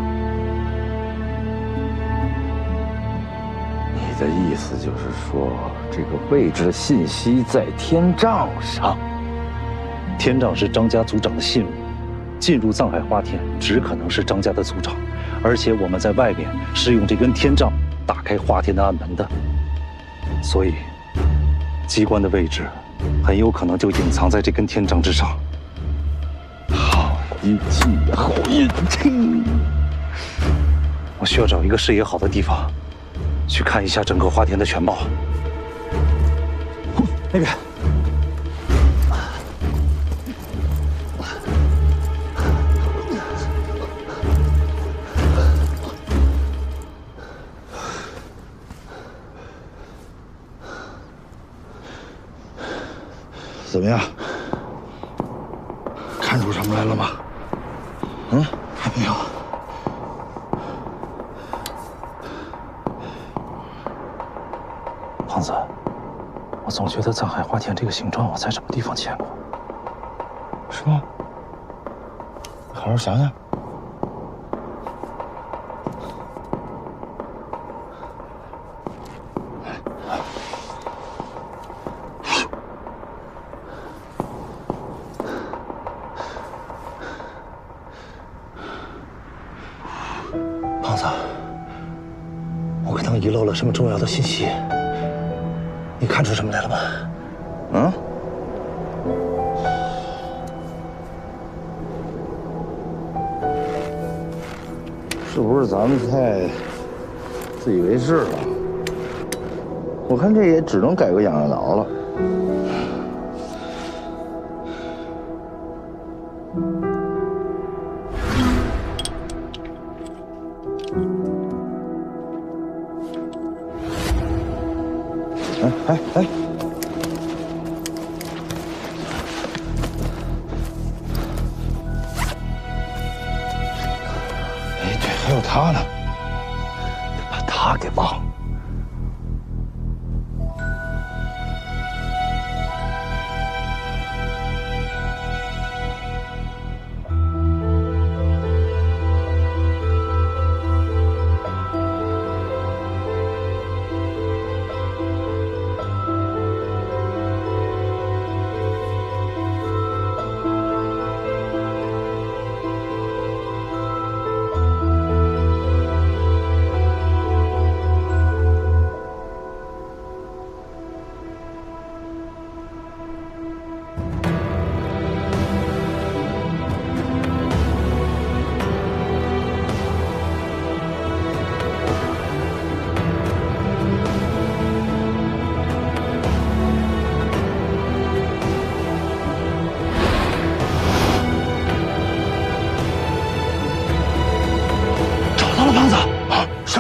你的意思就是说，这个位置的信息在天杖上？天杖是张家族长的信物，进入藏海花田只可能是张家的族长，而且我们在外面是用这根天杖打开花田的暗门的，所以机关的位置很有可能就隐藏在这根天杖之上。好运气，好运气！我需要找一个视野好的地方，去看一下整个花田的全貌。那边。怎么样？看出什么来了吗？还没有。胖子，我总觉得藏海花田这个形状我在什么地方见过。是吗？好好想想。胖子，我可能遗漏了什么重要的信息，你看出什么来了吗？是不是咱们太自以为是了？我看这也只能改个养养老了。哎，对，还有他呢，把他给忘了。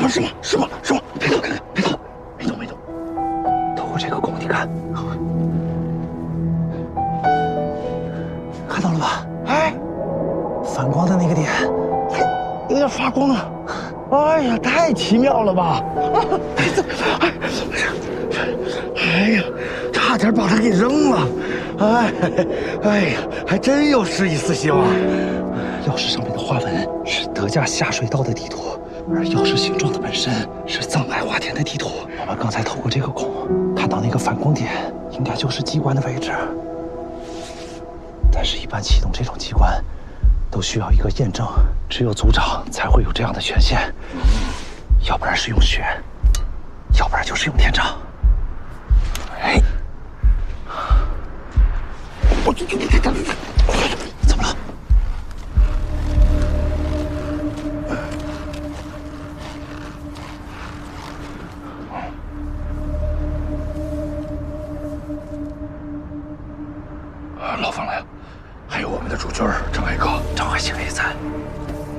吗？是吗？是吗？是吗？别动，看看，别动，没动，没动。透过这个孔，你看，看到了吧？哎，反光的那个点，有点发光啊！哎呀，太奇妙了吧！哎呀，差点把它给扔了！哎呀，还真有失一丝希望。钥匙上面的花纹是德驾下水道的地图，而钥匙形状的本身是藏海花田的地图。我们刚才透过这个孔看到那个反光点，应该就是机关的位置。但是，一般启动这种机关，都需要一个验证，只有组长才会有这样的权限。要不然是用血，要不然就是用天杖。哎，怎么了？老冯来了，还有我们的主角张海克、张海清也在。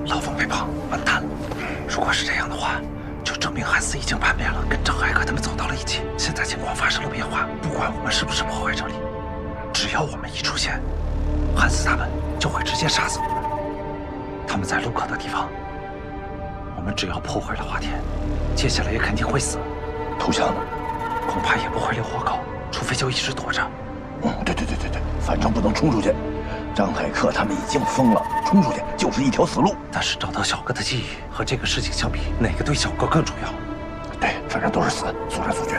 老冯被绑，完蛋了。如果是这样的话，就证明汉斯已经叛变了，跟张海克他们走到了一起。现在情况发生了变化，不管我们是不是破坏这里，只要我们一出现，汉斯他们就会直接杀死我们。他们在路口的地方，我们只要破坏了花田，接下来也肯定会死。投降了，恐怕也不会留活口，除非就一直躲着。对，反正不能冲出去。张海克他们已经疯了，冲出去就是一条死路。但是找到小哥的记忆和这个事情相比，哪个对小哥更重要？对，反正都是死，速战速决。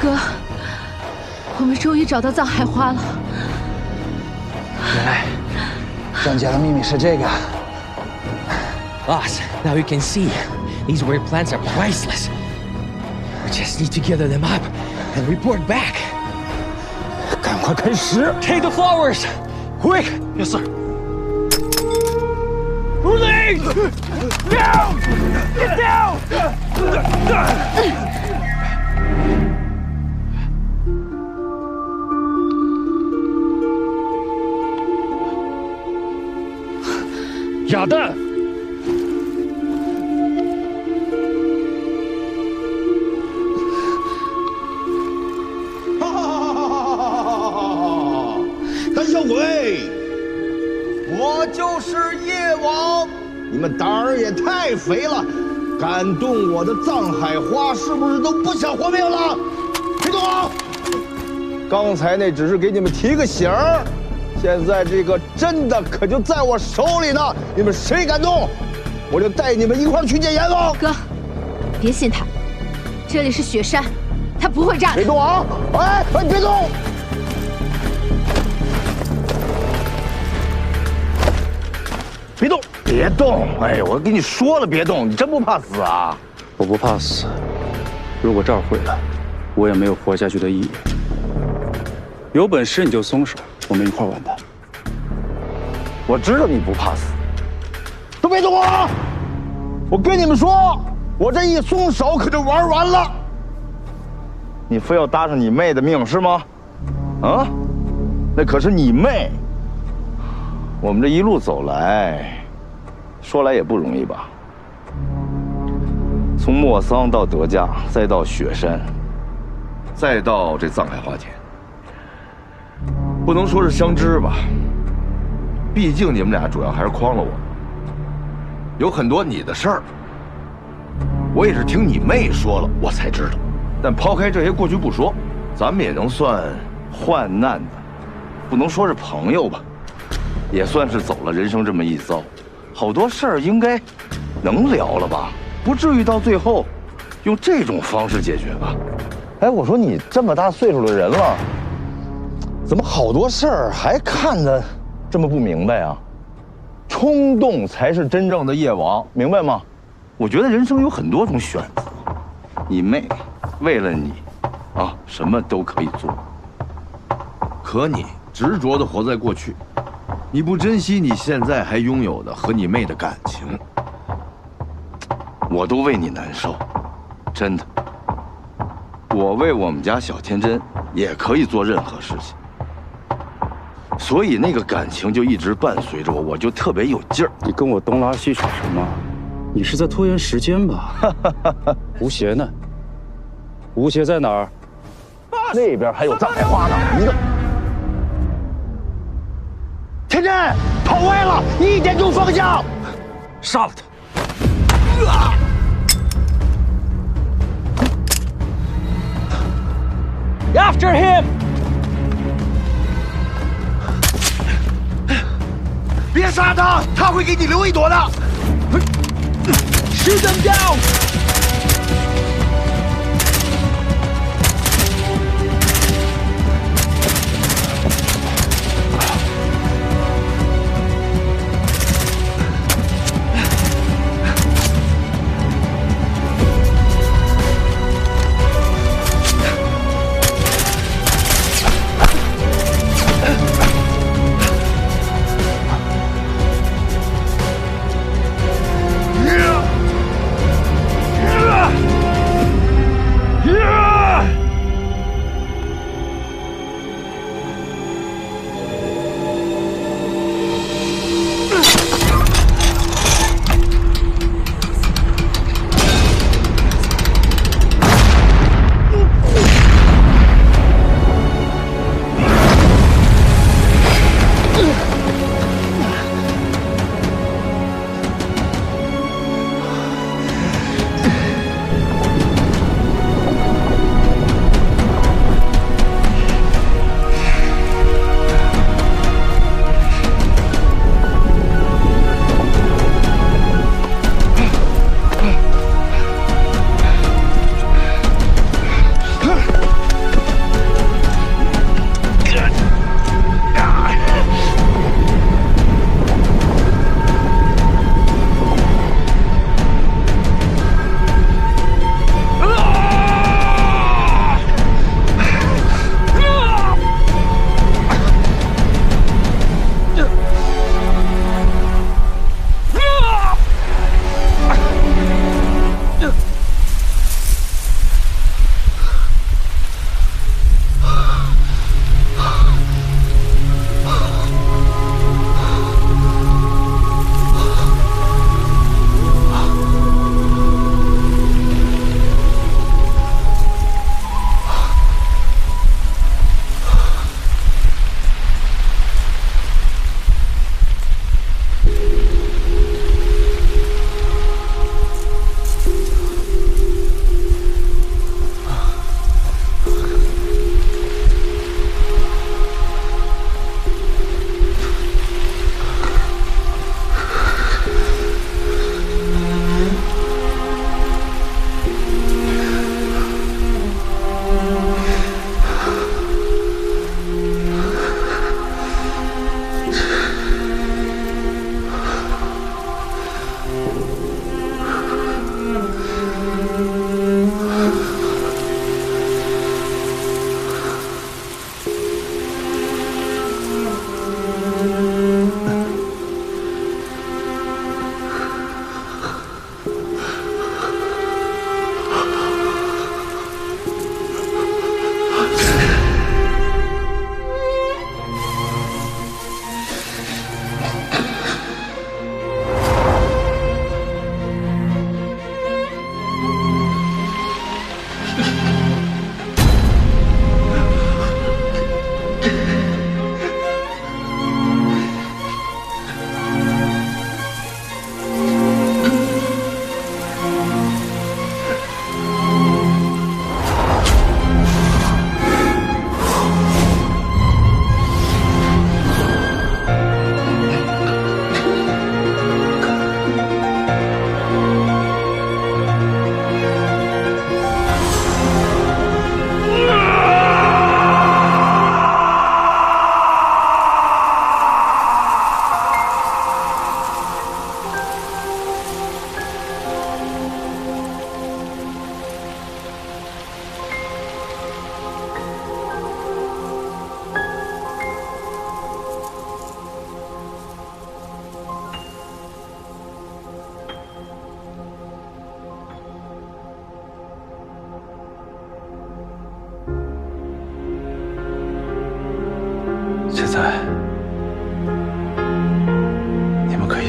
哥，我们终于找到藏海花了。原来，张家的秘密是这个。Boss, now you can see these weird plants are priceless. We just need to gather them up and report back. 赶快开始 Take the flowers, quick! Yes, sir. Release! Down! Get down! 哑弹！胆小鬼，我就是夜王！你们胆儿也太肥了，敢动我的藏海花，是不是都不想活命了？别动啊！刚才那只是给你们提个醒儿。现在这个真的可就在我手里呢！你们谁敢动，我就带你们一块儿去见阎王。哥，别信他，这里是雪山，他不会炸的。别动啊！哎，别动！别动！别动！哎，我跟你说了，别动！你真不怕死啊？我不怕死，如果这儿毁了，我也没有活下去的意义。有本事你就松手。我们一块完蛋。我知道你不怕死，都别动啊！我跟你们说，我这一松手可就玩完了。你非要搭上你妹的命是吗？啊，那可是你妹。我们这一路走来，说来也不容易吧？从莫桑到德加，再到雪山，再到这藏海花田。不能说是相知吧，毕竟你们俩主要还是诓了我。有很多你的事儿，我也是听你妹说了，我才知道。但抛开这些过去不说，咱们也能算患难的，不能说是朋友吧，也算是走了人生这么一遭。好多事儿应该能聊了吧，不至于到最后用这种方式解决吧？哎，我说你这么大岁数的人了，怎么好多事儿还看得这么不明白啊？冲动才是真正的夜王，明白吗？我觉得人生有很多种选择，你妹，为了你，啊，什么都可以做。可你执着地活在过去，你不珍惜你现在还拥有的和你妹的感情，我都为你难受，真的。我为我们家小天真也可以做任何事情，所以那个感情就一直伴随着我，我就特别有劲儿。你跟我东拉西扯什么？你是在拖延时间吧？吴邪呢？吴邪在哪儿？那边还有藏海花呢，一个。天真跑歪了，1点钟方向，杀了他！After him! 别杀他，他会给你留一朵的。Shoot them down! 啊！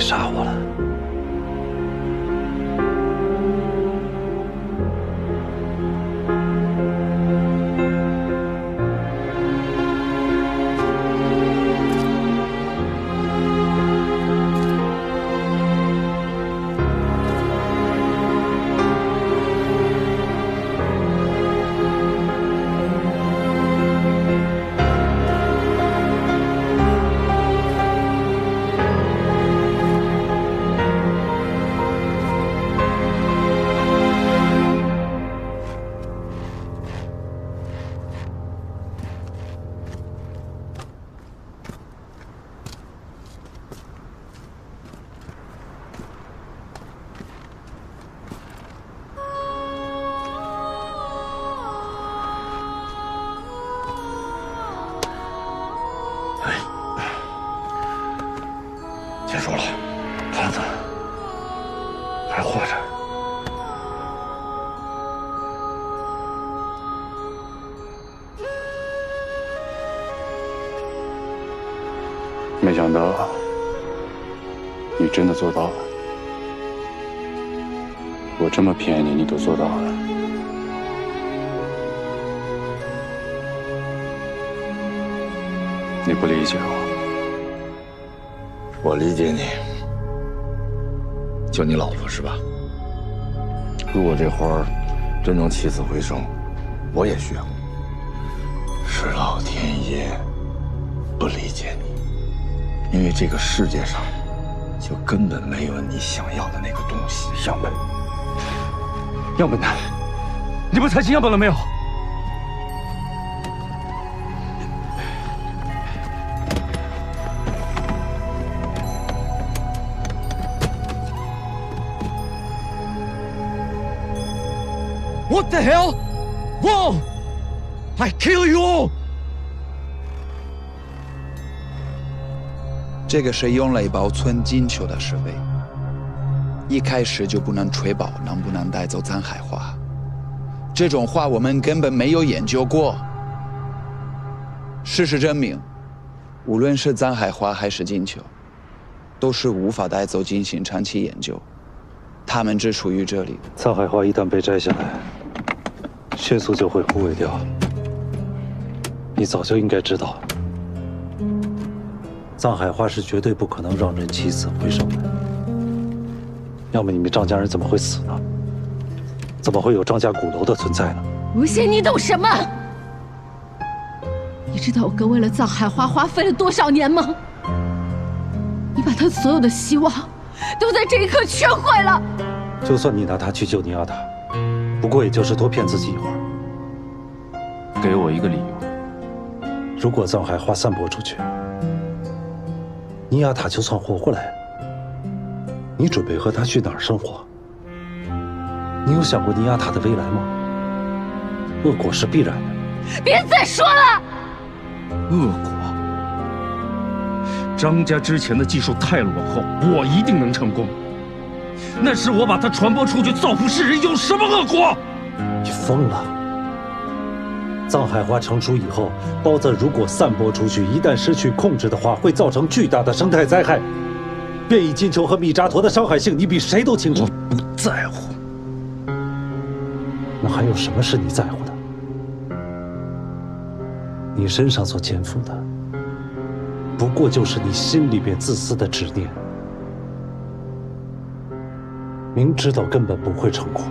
杀我了。结束了，团子还活着。没想到你真的做到了。我这么骗你，你都做到了。你不理解我。我理解你，救你老婆是吧？如果这花儿真能起死回生，我也需要。是老天爷不理解你，因为这个世界上就根本没有你想要的那个东西。样本，样本呢？你们采集样本了没有？What the hell? Whoa! I kill you all! 这个是用来保存金球的设备，一开始就不能确保能不能带走藏海花。这种话我们根本没有研究过。事实证明，无论是藏海花还是金球，都是无法带走进行长期研究。它们只属于这里。藏海花一旦被摘下来，迅速就会枯萎掉。你早就应该知道，藏海花是绝对不可能让人起死回生的。要么你们张家人怎么会死呢？怎么会有张家鼓楼的存在呢？吴昕，你懂什么？你知道我哥为了藏海花花费了多少年吗？你把他所有的希望都在这一刻全毁了。就算你拿他去救尼亚塔，不过也就是多骗自己一会儿。给我一个理由。如果藏海花散播出去，尼亚塔就算活过来，你准备和他去哪儿生活？你有想过尼亚塔的未来吗？恶果是必然的。别再说了！恶果？张家之前的技术太落后，我一定能成功。那是我把它传播出去，造福世人，有什么恶果？你疯了！藏海花成熟以后，孢子如果散播出去，一旦失去控制的话，会造成巨大的生态灾害。变异金球和密扎陀的伤害性，你比谁都清楚。我不在乎。那还有什么是你在乎的？你身上所肩负的，不过就是你心里边自私的执念。明知道根本不会成功，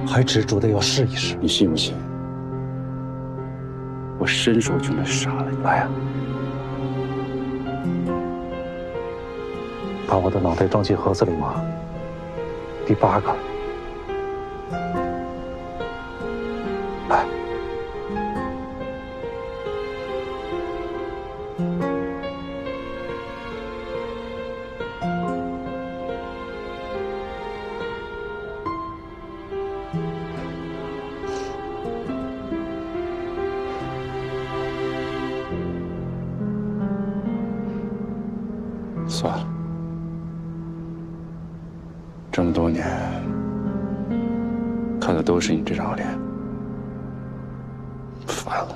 还执着的要试一试。你信不信？我伸手就能杀了你！来呀！把我的脑袋装进盒子里吗？第8个。来。算了，这么多年看的都是你这张脸，烦了。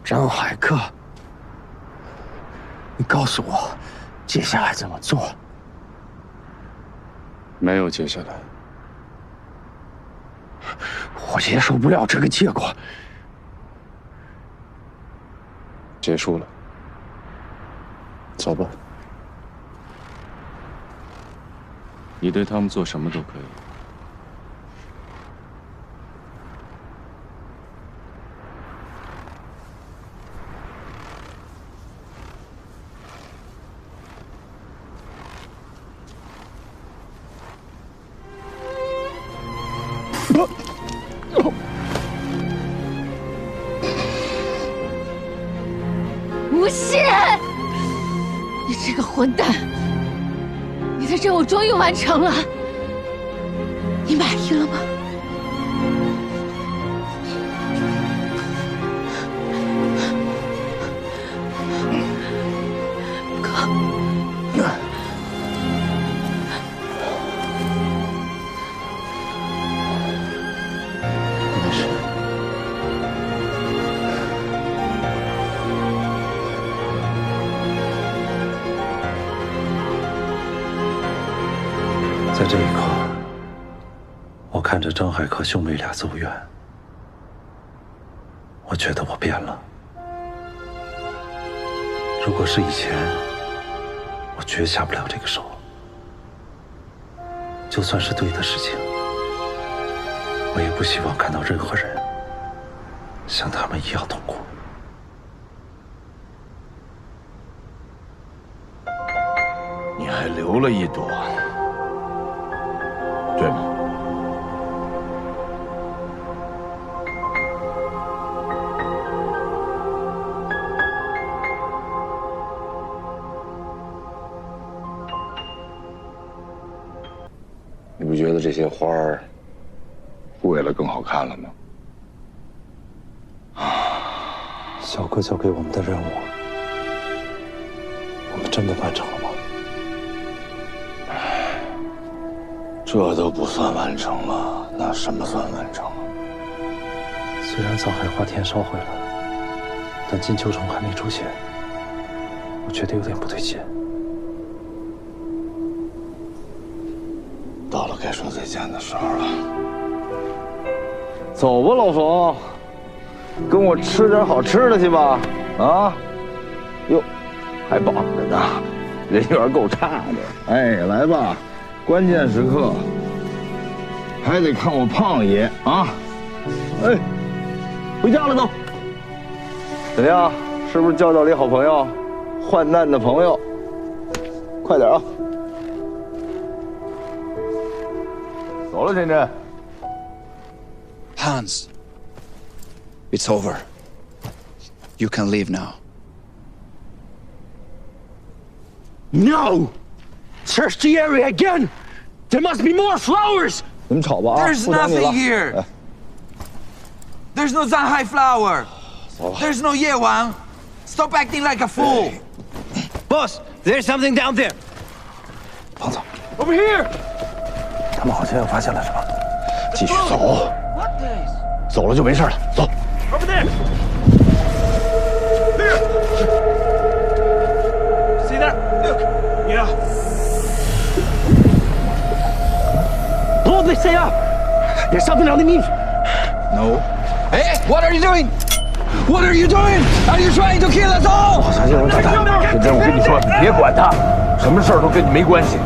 张海克，你告诉我，接下来怎么做？没有接下来。我接受不了这个结果。结束了，走吧。你对他们做什么都可以。无心，你这个混蛋！你的任务终于完成了，你满意了吗？哥，没事。在这一刻，我看着张海克兄妹俩走远，我觉得我变了。如果是以前，我绝下不了这个手。就算是对的事情，我也不希望看到任何人像他们一样痛苦。你还留了一朵。对吗？你不觉得这些花儿为了更好看了吗？小哥交给我们的任务，我们真的完成了吗？这都不算完成了，那什么算完成了？虽然藏海花田烧毁了，但金球虫还没出现，我觉得有点不对劲。到了该说再见的时候了。走吧，老冯，跟我吃点好吃的去吧。啊，哟，还绑着呢，人缘够差的。哎，来吧。关键时刻还得看我胖爷啊！哎，回家了都。怎么样？是不是交到了一好朋友？患难的朋友，快点啊！走了，田震。Hans, it's over. You can leave now. No! Search the area again! There must be more flowers! 你们吵吧啊！ There's nothing here. There's no Zanhai flower. There's no Ye Wang. Stop acting like a fool. Boss, there's something down there. 胖子 Over here! 他们好像又发现了什么。继续走，走了就没事了。走。Over there! Here! See that? Look! Yeah. Blow this thing up! There's something underneath. No. Hey, what are you doing? What are you doing? Are you trying to kill us all? 小心我炸弹！田震，我跟你说，你别管他，什么事儿都跟你没关系。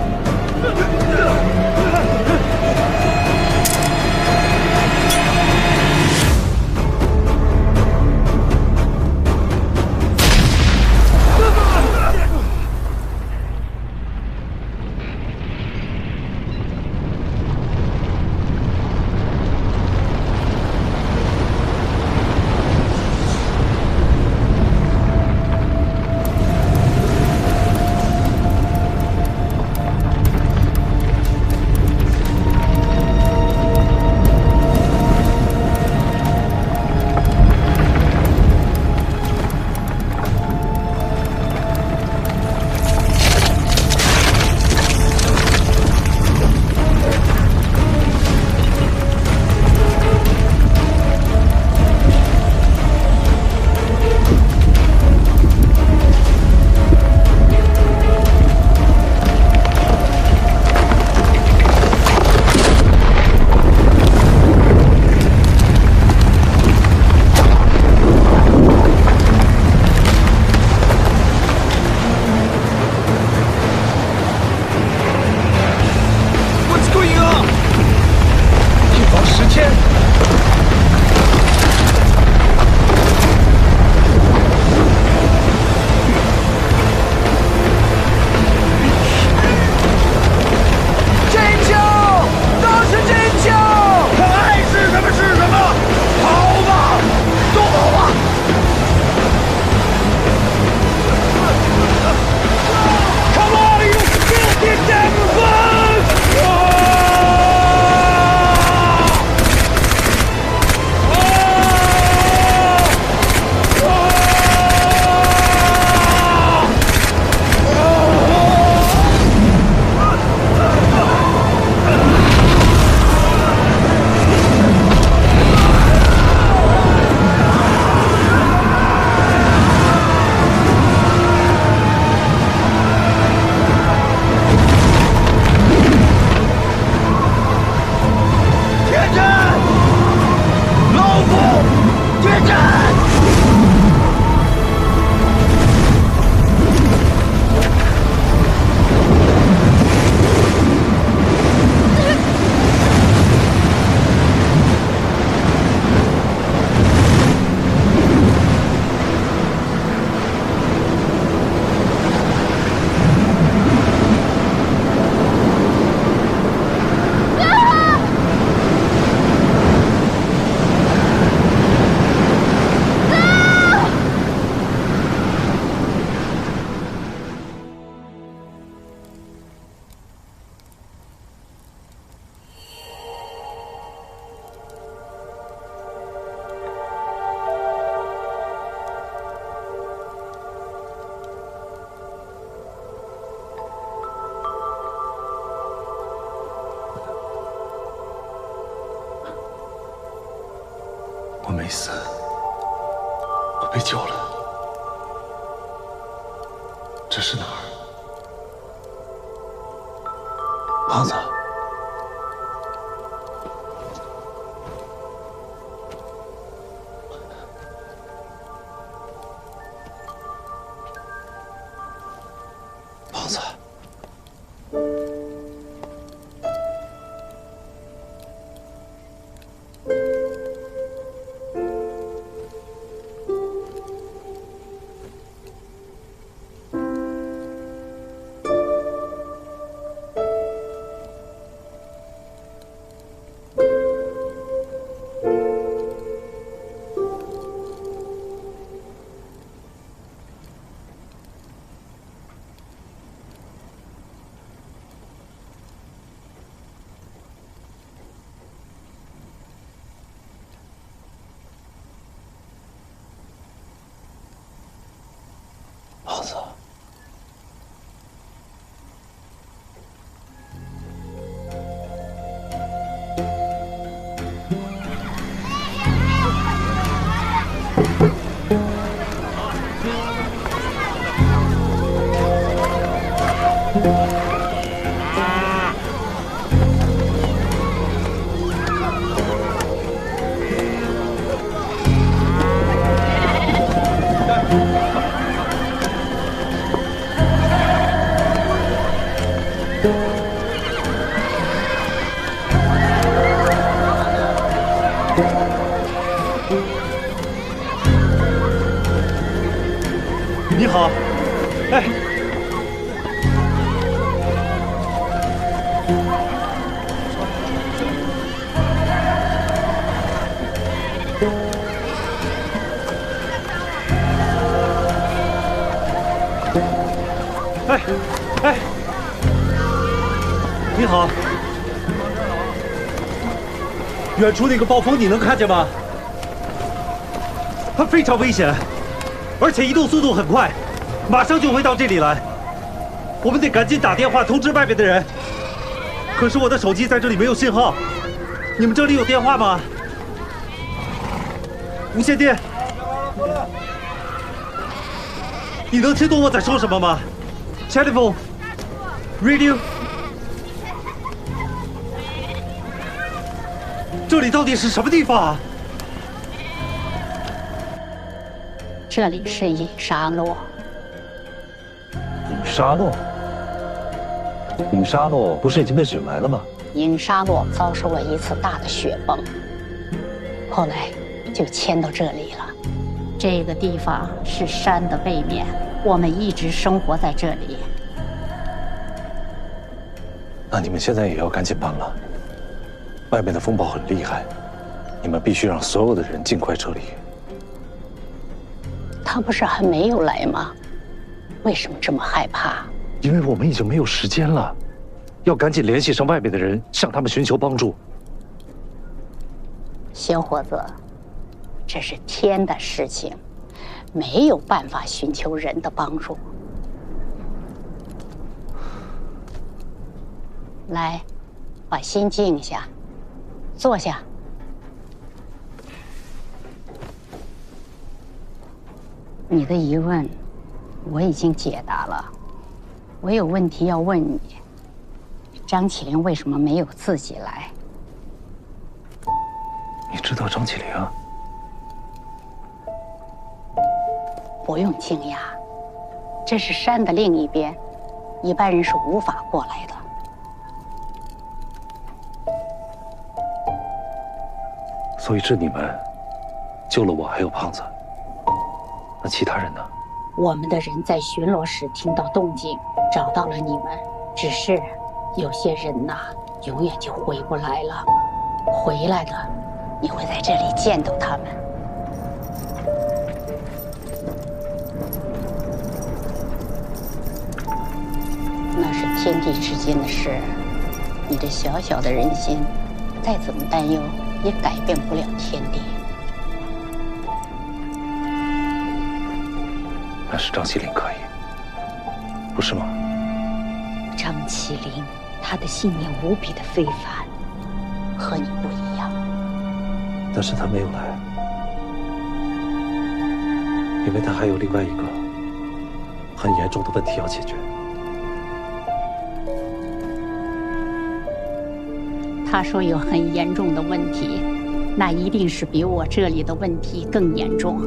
没死，我被救了。这是哪儿？胖子。胖子。胖子，你好，哎，哎，你好，远处那个暴风你能看见吗？它非常危险。而且移动速度很快，马上就会到这里来。我们得赶紧打电话通知外面的人。可是我的手机在这里没有信号，你们这里有电话吗？无线电。你能听懂我在说什么吗 ？Telephone, radio。这里到底是什么地方啊？这里是隐沙洛。隐沙洛？隐沙洛不是已经被雪埋了吗？隐沙洛遭受了一次大的雪崩，后来就迁到这里了。这个地方是山的背面，我们一直生活在这里。那你们现在也要赶紧搬了，外面的风暴很厉害，你们必须让所有的人尽快撤离。他不是还没有来吗？为什么这么害怕？因为我们已经没有时间了，要赶紧联系上外面的人，向他们寻求帮助。小伙子，这是天的事情，没有办法寻求人的帮助。来，把心静下，坐下。你的疑问，我已经解答了。我有问题要问你：张起灵为什么没有自己来？你知道张起灵？不用惊讶，这是山的另一边，一般人是无法过来的。所以是你们救了我，还有胖子。那其他人呢？我们的人在巡逻时听到动静，找到了你们。只是有些人呐，永远就回不来了。回来了，你会在这里见到他们。那是天地之间的事，你这小小的人心，再怎么担忧，也改变不了天地。但是张起灵可以，不是吗？张起灵，他的信念无比的非凡，和你不一样。但是他没有来。因为他还有另外一个很严重的问题要解决。他说有很严重的问题，那一定是比我这里的问题更严重，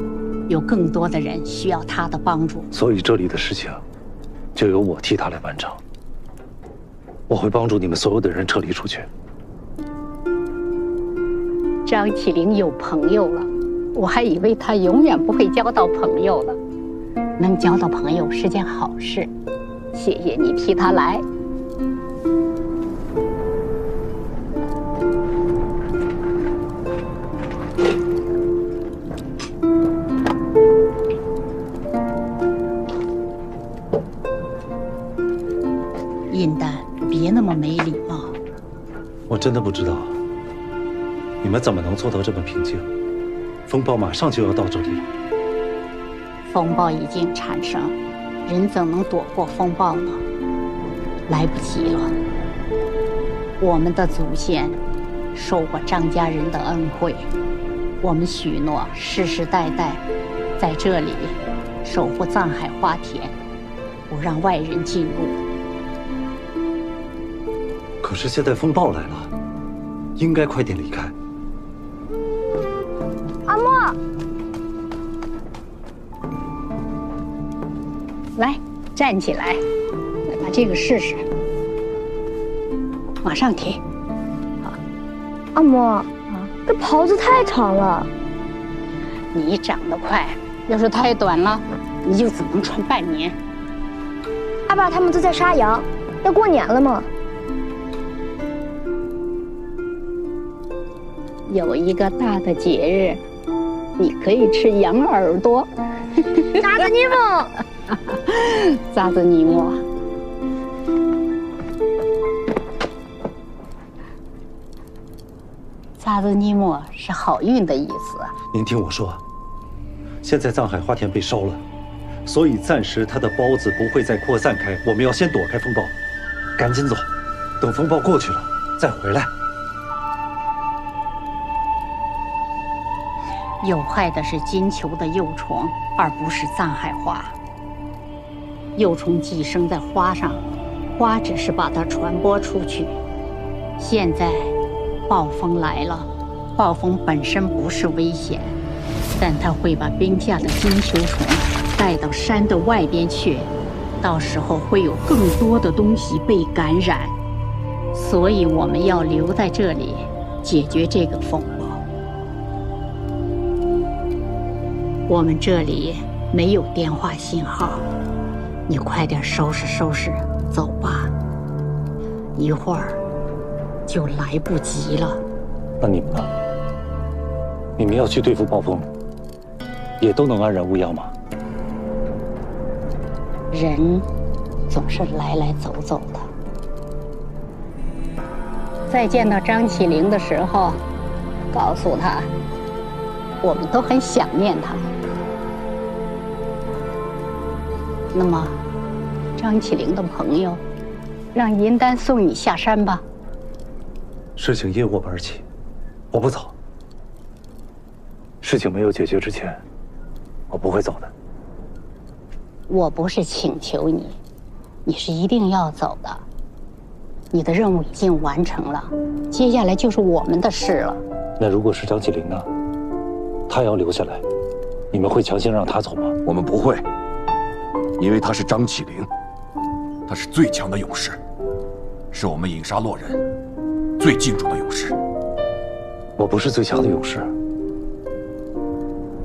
有更多的人需要他的帮助。所以这里的事情就由我替他来完成。我会帮助你们所有的人撤离出去。张起灵有朋友了，我还以为他永远不会交到朋友了。能交到朋友是件好事，谢谢你替他来。印丹，别那么没礼貌。我真的不知道你们怎么能做到这么平静。风暴马上就要到这里了。风暴已经产生，人怎能躲过风暴呢？来不及了。我们的祖先受过张家人的恩惠，我们许诺世世代代在这里守护藏海花田，不让外人进入。可是现在风暴来了，应该快点离开。阿莫，来，站起来，来把这个试试，往上提。阿嬷，这袍子太长了。你长得快，要是太短了，你就只能穿半年。阿爸他们都在杀羊，要过年了吗？有一个大的节日，你可以吃羊耳朵。扎子尼莫，扎子尼莫。扎子尼莫是好运的意思。您听我说，现在藏海花田被烧了，所以暂时它的孢子不会再扩散开。我们要先躲开风暴，赶紧走，等风暴过去了再回来。有害的是金球的幼虫，而不是藏海花。幼虫寄生在花上，花只是把它传播出去。现在暴风来了，暴风本身不是危险，但它会把冰下的金球虫带到山的外边去，到时候会有更多的东西被感染，所以我们要留在这里解决这个风暴。我们这里没有电话信号，你快点收拾收拾，走吧，一会儿就来不及了。那你们呢？你们要去对付暴风，也都能安然无恙吗？人总是来来走走的。再见到张起灵的时候，告诉他，我们都很想念他。那么，张起灵的朋友，让银丹送你下山吧。事情因我们而起，我不走。事情没有解决之前，我不会走的。我不是请求你，你是一定要走的。你的任务已经完成了，接下来就是我们的事了。那如果是张起灵呢？他要留下来，你们会强行让他走吗？我们不会，因为他是张起灵，他是最强的勇士，是我们影沙洛人最敬重的勇士。我不是最强的勇士，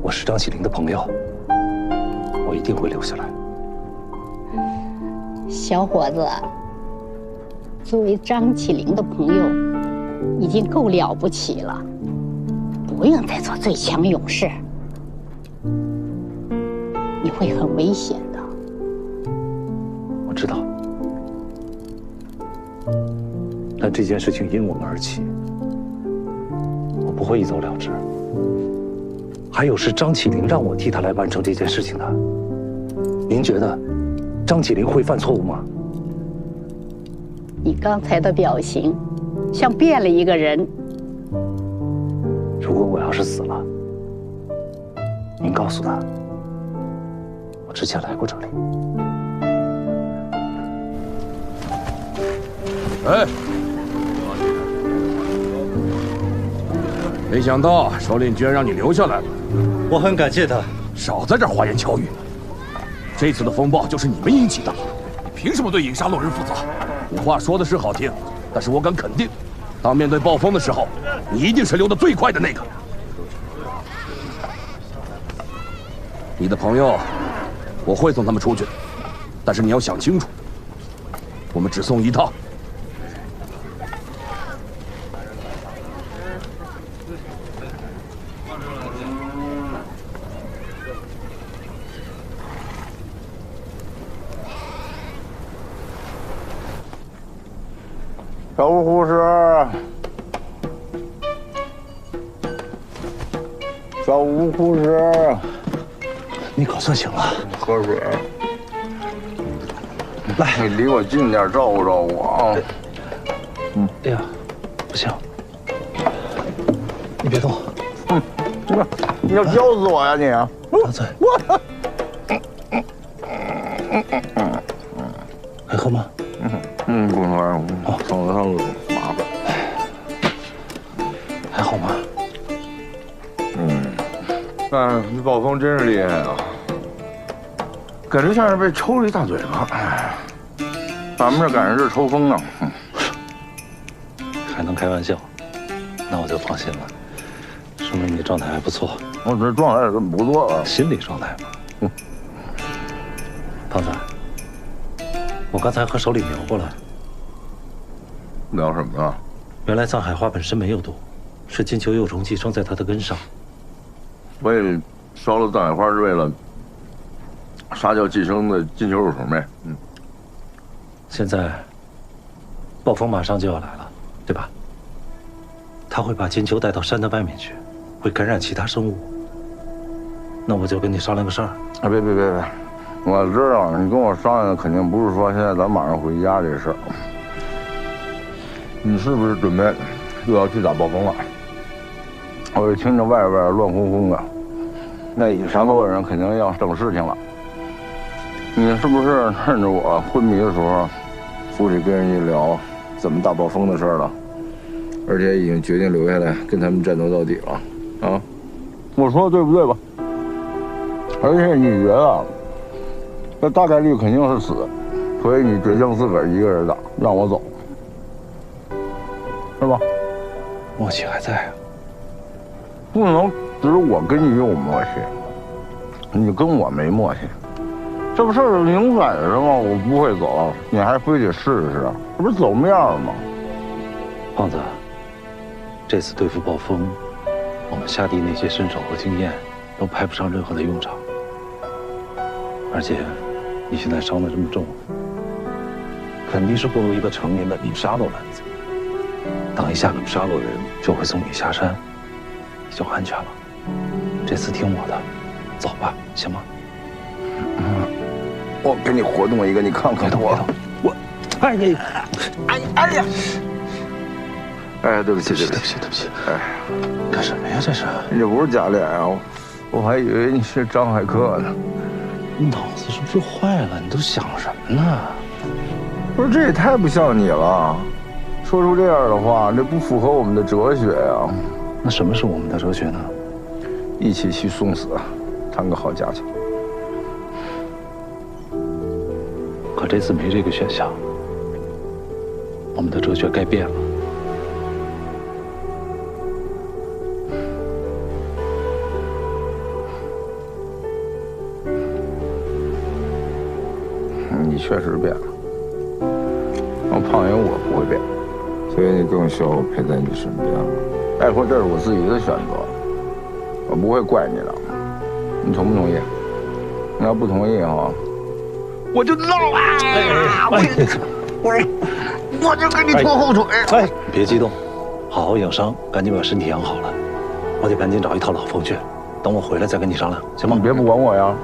我是张起灵的朋友，我一定会留下来。小伙子，作为张起灵的朋友，已经够了不起了，不用再做最强勇士，你会很危险的。我知道，但这件事情因我们而起，我不会一走了之。还有，是张起灵让我替他来完成这件事情的。您觉得张起灵会犯错误吗？你刚才的表情，像变了一个人。如果我要是死了，您告诉他，之前来过这里。哎，没想到首领居然让你留下来了，我很感谢他。少在这花言巧语了。这次的风暴就是你们引起的，你凭什么对影沙洛人负责？你话说的是好听，但是我敢肯定，当面对暴风的时候，你一定是溜得最快的那个。你的朋友，我会送他们出去，但是你要想清楚，我们只送一趟。小吴护士，小吴护士，你可算醒了。喝水。来，你离我近点，照顾照顾啊。哎呀，不行，你别动。你要浇死我呀你！张嘴。还喝吗？不喝，上了麻烦。还好吗？但这暴风真是厉害啊，感觉像是被抽了一大嘴巴。咱们这赶上这抽风呢。还能开玩笑，那我就放心了，说明你状态还不错。我这状态真不错啊，心理状态嘛。胖子，我刚才和首领聊过了。聊什么啊？原来藏海花本身没有毒，是金球幼虫寄生在它的根上。所以烧了藏海花是为了杀掉寄生的金球幼虫呗。现在暴风马上就要来了，对吧？它会把金球带到山的外面去，会感染其他生物。那我就跟你商量个事儿。啊，别！我知道你跟我商量的肯定不是说现在咱马上回家这事儿。你是不是准备又要去打暴风了？我一听着外边乱哄哄的，那影沙洛人肯定要整事情了。你是不是趁着我昏迷的时候，府里跟人一聊怎么打暴风的事儿了？而且已经决定留下来跟他们战斗到底了，啊？我说对不对吧？而且你觉得，那大概率肯定是死，所以你决定自个儿一个人打，让我走。是吧？默契还在啊，不能只我跟你有默契，你跟我没默契，这不是明摆着吗？我不会走，你还非得试试，这不是走面吗？胖子，这次对付暴风，我们下地那些身手和经验都派不上任何的用场，而且你现在伤得这么重，肯定是不如一个成年的影沙洛男子。等一下，影沙洛人就会送你下山，你就安全了。这次听我的，走吧，行吗？我给你活动一个，你看看我。我，哎呀！哎，对不起。哎，干什么呀？这是？你这不是假脸啊！我还以为你是张海克呢。你脑子是不是坏了？你都想什么呢？不是，这也太不像你了。说出这样的话，这不符合我们的哲学呀。那什么是我们的哲学呢？一起去送死，谈个好家去。可这次没这个选项，我们的哲学该变了。你确实变了，让胖爷我不会变。所以你更需要我陪在你身边了。再说这是我自己的选择，我不会怪你的。你同不同意？你要不同意哈，我就闹啊！我就跟你拖后腿。哎，别激动，好好养伤，赶紧把身体养好了。我得赶紧找一套老风去，等我回来再跟你商量，行吗？你别不管我呀。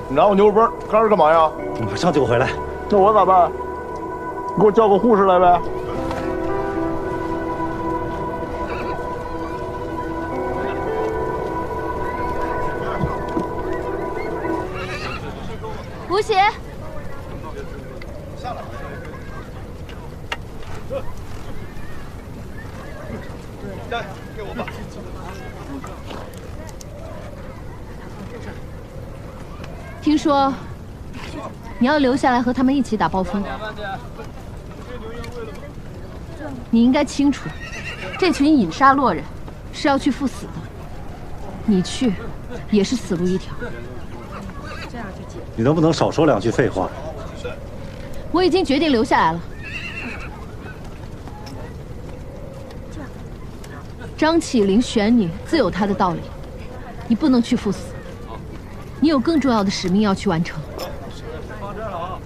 你拿我牛肉干干是干嘛呀？马上就回来。那我咋办？你给我叫个护士来呗。鞋。下来。来，给我吧。听说你要留下来和他们一起打暴风。你应该清楚，这群隐沙洛人是要去赴死的，你去也是死路一条。你能不能少说两句废话？我已经决定留下来了。张起灵选你自有他的道理，你不能去赴死，你有更重要的使命要去完成。放这儿了啊！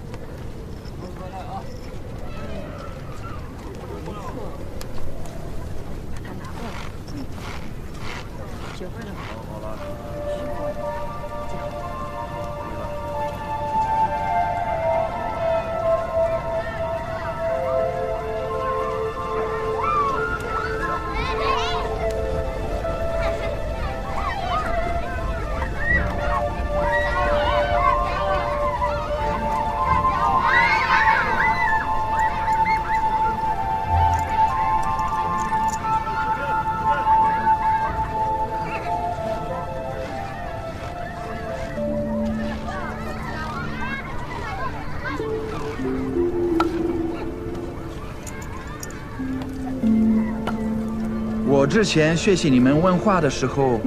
我之前学习你们文化的时候，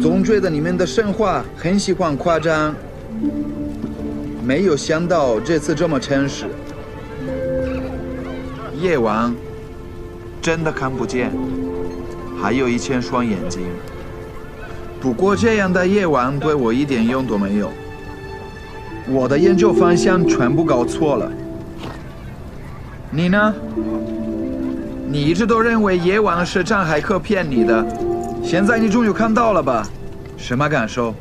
总觉得你们的神话很喜欢夸张，没有想到这次这么诚实。夜王真的看不见，还有1000双眼睛。不过这样的夜王对我一点用都没有，我的研究方向全部搞错了。你呢？你一直都认为夜王是张海克骗你的，现在你终于看到了吧？什么感受？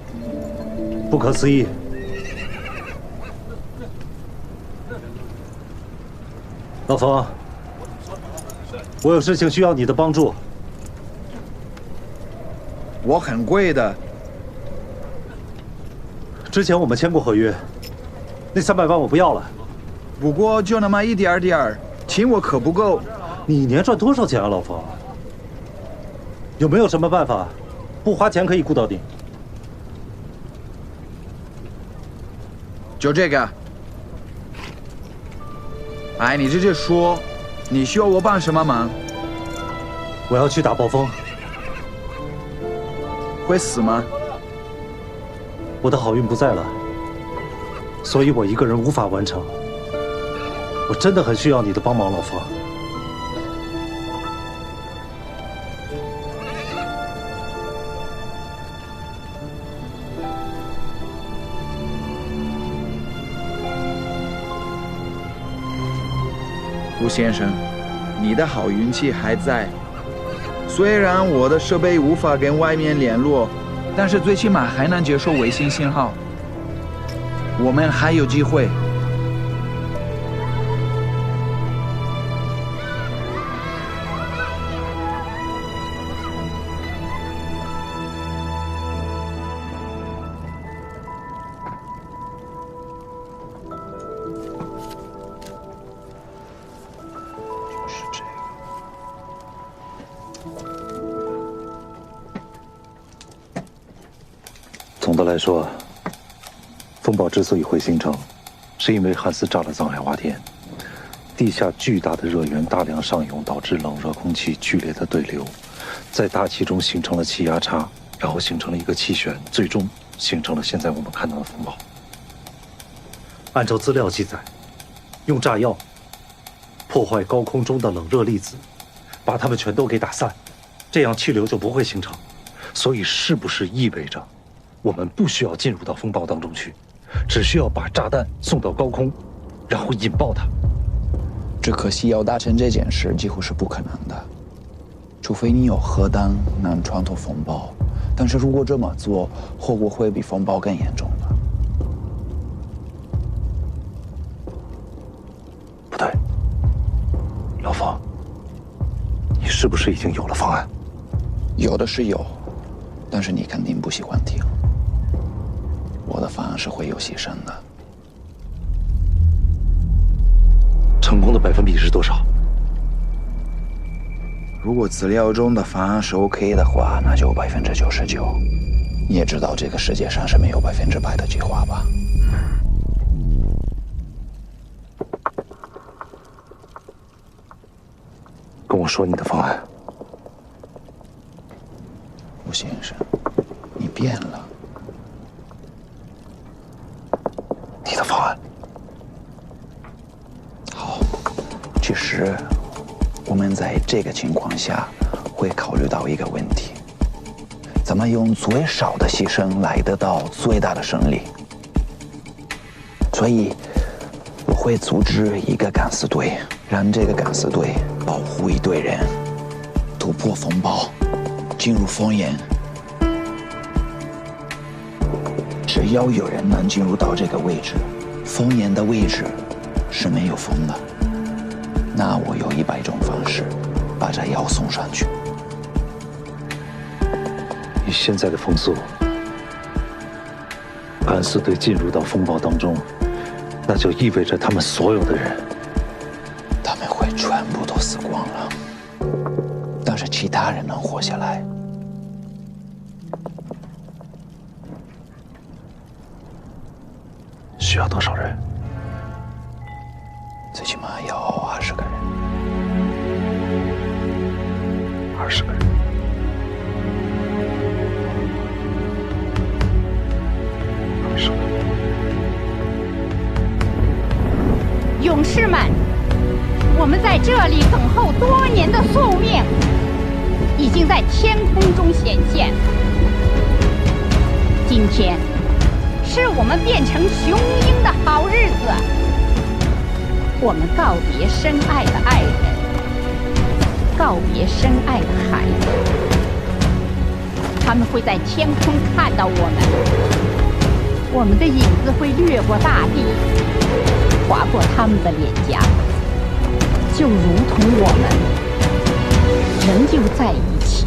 不可思议。老冯，我有事情需要你的帮助。我很贵的。之前我们签过合约，那300万我不要了。不过就那么一点点，请我可不够。你一年赚多少钱啊，老冯？有没有什么办法，不花钱可以雇到你？就这个。哎，你直接说，你需要我帮什么忙？我要去打暴风。会死吗？我的好运不在了，所以我一个人无法完成。我真的很需要你的帮忙，老冯。吴先生，你的好运气还在。虽然我的设备无法跟外面联络，但是最起码还能接受卫星信号。我们还有机会。总的来说，风暴之所以会形成，是因为汉斯炸了藏海华天，地下巨大的热源大量上涌，导致冷热空气剧烈的对流，在大气中形成了气压差，然后形成了一个气旋，最终形成了现在我们看到的风暴。按照资料记载，用炸药破坏高空中的冷热粒子，把它们全都给打散，这样气流就不会形成。所以，是不是意味着我们不需要进入到风暴当中去，只需要把炸弹送到高空，然后引爆它？只可惜要达成这件事几乎是不可能的，除非你有核弹能穿透风暴。但是如果这么做，后果会比风暴更严重的。不对，老冯，你是不是已经有了方案？有的是有，但是你肯定不喜欢听。我的方案是会有牺牲的。成功的百分比是多少？如果资料中的方案是 OK 的话，那就99%。你也知道这个世界上是没有100%的计划吧？跟我说你的方案。吴先生，你变了。你的方案。好，其实我们在这个情况下会考虑到一个问题：怎么用最少的牺牲来得到最大的胜利？所以我会组织一个敢死队，让这个敢死队保护一队人，突破风暴，进入烽烟。只要有人能进入到这个位置，烽烟的位置是没有风的，那我有100种方式把这药送上去。以现在的风速，敢死队进入到风暴当中，那就意味着他们所有的人，他们会全部都死光了，但是其他人能活下来。需要多少人？最起码要20个人。20个人。勇士们，我们在这里等候多年的宿命，已经在天空中显现。今天是我们变成雄鹰的好日子。我们告别深爱的爱人，告别深爱的孩子。他们会在天空看到我们的影子会掠过大地，划过他们的脸颊，就如同我们仍旧在一起。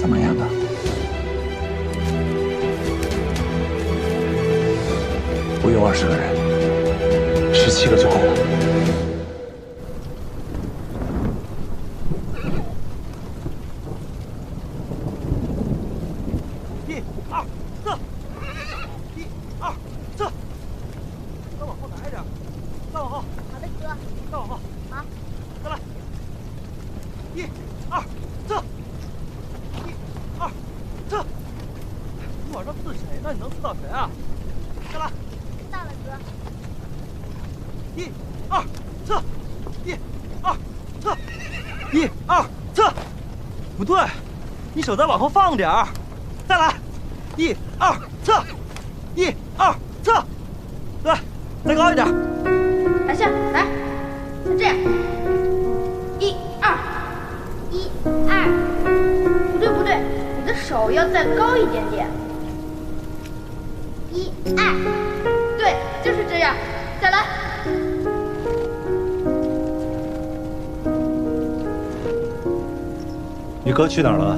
怎么样了？不用20个人，17个就够了。1、2、4，1、2、4，再往后来一点，再往后。好的，哥。再往后。好。再来。1、2、4。1、2、4，你往上刺谁呢？你能刺到谁啊？再来。知道了，哥。1、2、4，1、2、4，1、2、4，不对，你手再往后放点儿，再来。1、2、4，1、2、4，对，再高一点。来，行，来，就这样。1、2，1、2，不对，你的手要再高一点点。1、2，对，就是这样。再来。你哥去哪儿了？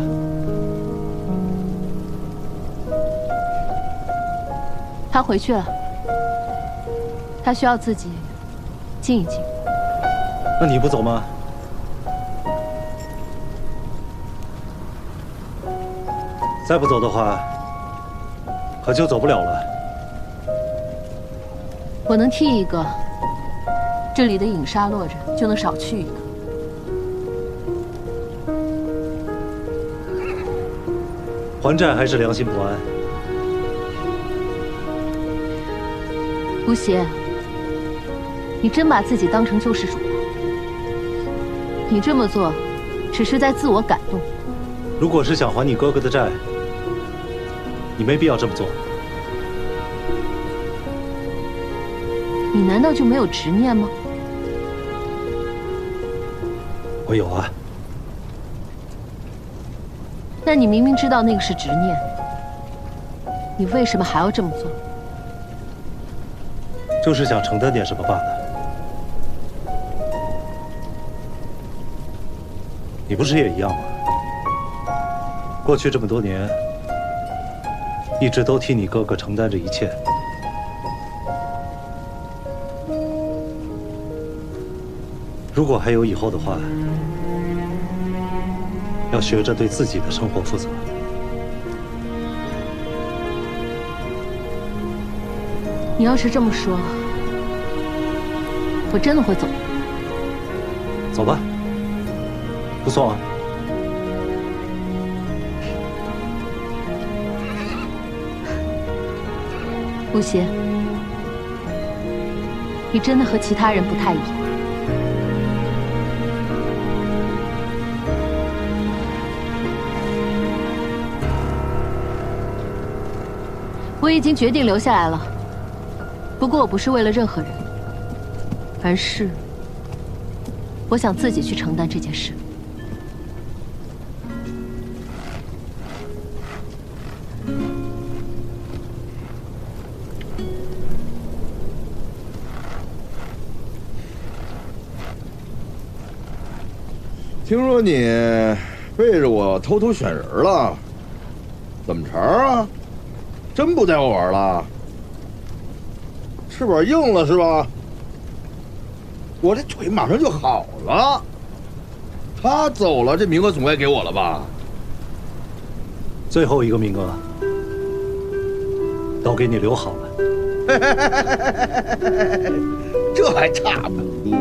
他回去了，他需要自己静一静。那你不走吗？再不走的话，可就走不了了。我能替一个，这里的影杀落人就能少去一个。还债还是良心不安，吴邪，你真把自己当成救世主了？你这么做，只是在自我感动。如果是想还你哥哥的债，你没必要这么做。你难道就没有执念吗？我有啊。那你明明知道那个是执念，你为什么还要这么做？就是想承担点什么罢了。你不是也一样吗？过去这么多年，一直都替你哥哥承担着一切。如果还有以后的话，要学着对自己的生活负责。你要是这么说，我真的会走。走吧，不送啊。吴邪，你真的和其他人不太一样。我已经决定留下来了。不过我不是为了任何人，而是我想自己去承担这件事。听说你背着我偷偷选人了，怎么成啊？真不带我玩了？翅膀硬了是吧？我这腿马上就好了。他走了，这名额总该给我了吧？最后一个名额都给你留好了。这还差不多，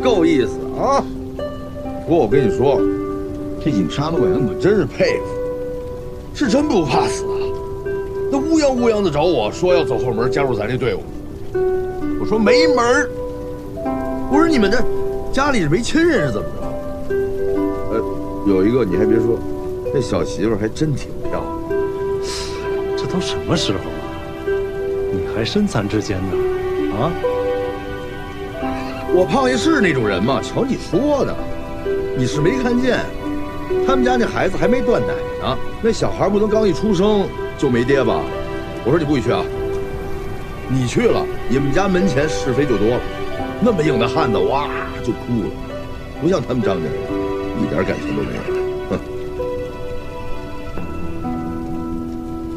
够意思啊！不过我跟你说，这尹沙洛人我真是佩服，是真不怕死啊！那乌泱乌泱的找我说要走后门加入咱这队伍，我说没门儿。我说你们这家里是没亲人是怎么着？有一个你还别说，那小媳妇还真挺漂亮。这都什么时候了，你还身残志坚呢？啊？我胖爷是那种人吗？瞧你说的，你是没看见，他们家那孩子还没断奶呢，那小孩不能刚一出生就没爹吧？我说你不许去啊！你去了，你们家门前是非就多了。那么硬的汉子，哇就哭了，不像他们张家人，一点感情都没有。哼！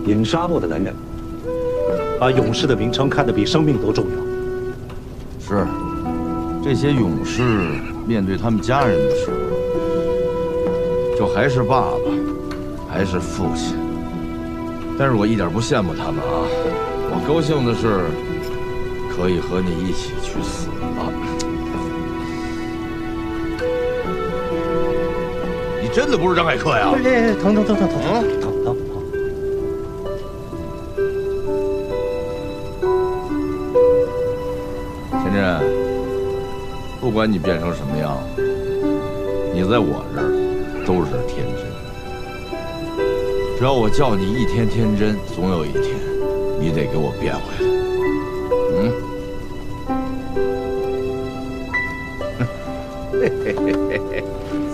尹沙洛的男人把勇士的名称看得比生命都重要。是，这些勇士面对他们家人的时候，就还是爸爸，还是父亲。但是我一点不羡慕他们啊！我高兴的是，可以和你一起去死了。你真的不是张海克呀？疼！田震，不管你变成什么样，你在我这儿都是天真。只要我叫你一天天真，总有一天，你得给我变回来。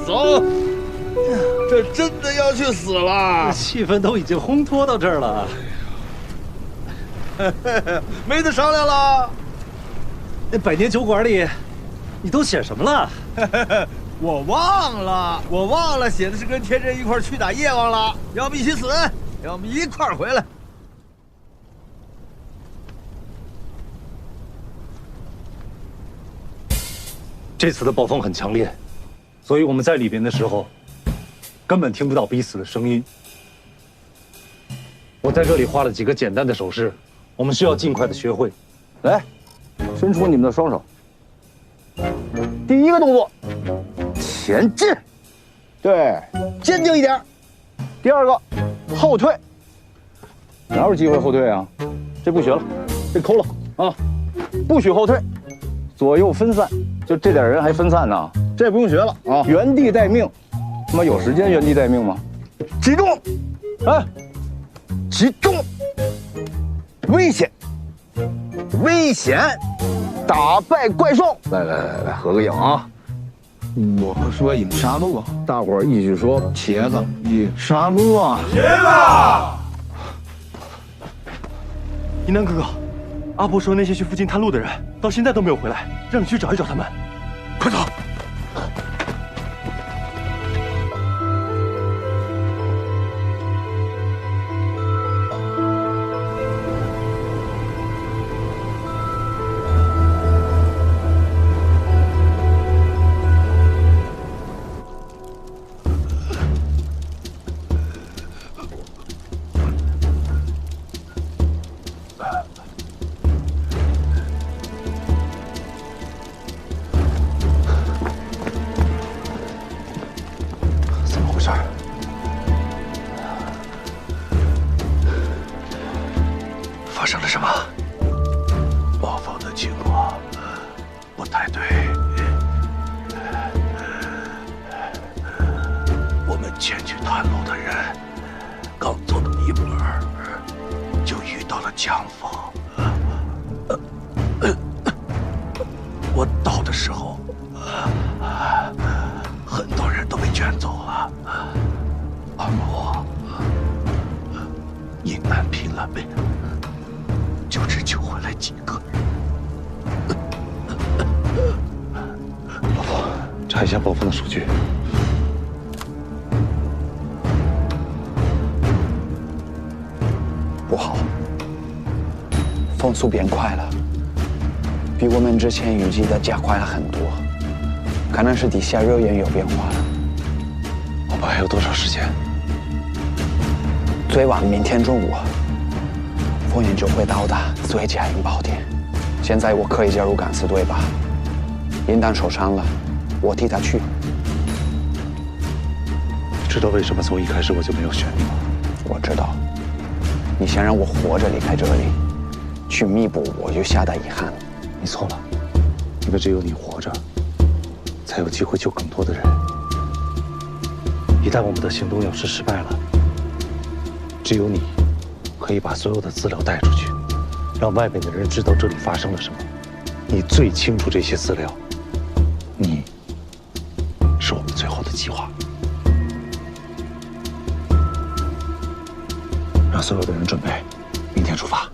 走，这真的要去死了！气氛都已经烘托到这儿了，没得商量了。那百年酒馆里，你都写什么了？我忘了写的是跟天真一块去打夜王了，要么一起死，要么一块回来。这次的暴风很强烈，所以我们在里边的时候，根本听不到彼此的声音。我在这里画了几个简单的手势，我们需要尽快的学会。来，伸出你们的双手。第一个动作，前进，对，坚定一点。第二个，后退。哪有机会后退啊？这不学了，这抠了。啊，不许后退，左右分散。就这点人还分散呢？这不用学了啊！原地待命，他妈有时间原地待命吗？集中，哎，集中，危险，危险，打败怪兽！来，合个影啊！我说饮沙鹿，大伙儿一起说茄子，饮沙鹿啊！茄子！一南哥哥，阿婆说那些去附近探路的人到现在都没有回来，让你去找一找他们。快走！发生了什么？报告的情况不太对。我们前去探路的人刚走了一会儿，就遇到了强风。我到的时候，很多人都被卷走了，而我因难拼了命。就只救回来几个人。老冯，查一下暴风的数据。不好，风速变快了，比我们之前预计的加快了很多，可能是地下热源有变化了。我们还有多少时间？最晚明天中午。风眼就会到达最佳引爆点。现在我可以加入敢死队吧？银丹受伤了，我替他去。你知道为什么从一开始我就没有选你吗？我知道，你想让我活着离开这里，去弥补我留下的遗憾。你错了，因为只有你活着，才有机会救更多的人。一旦我们的行动要是失败了，只有你可以把所有的资料带出去，让外面的人知道这里发生了什么。你最清楚这些资料，你是我们最后的计划。让所有的人准备，明天出发。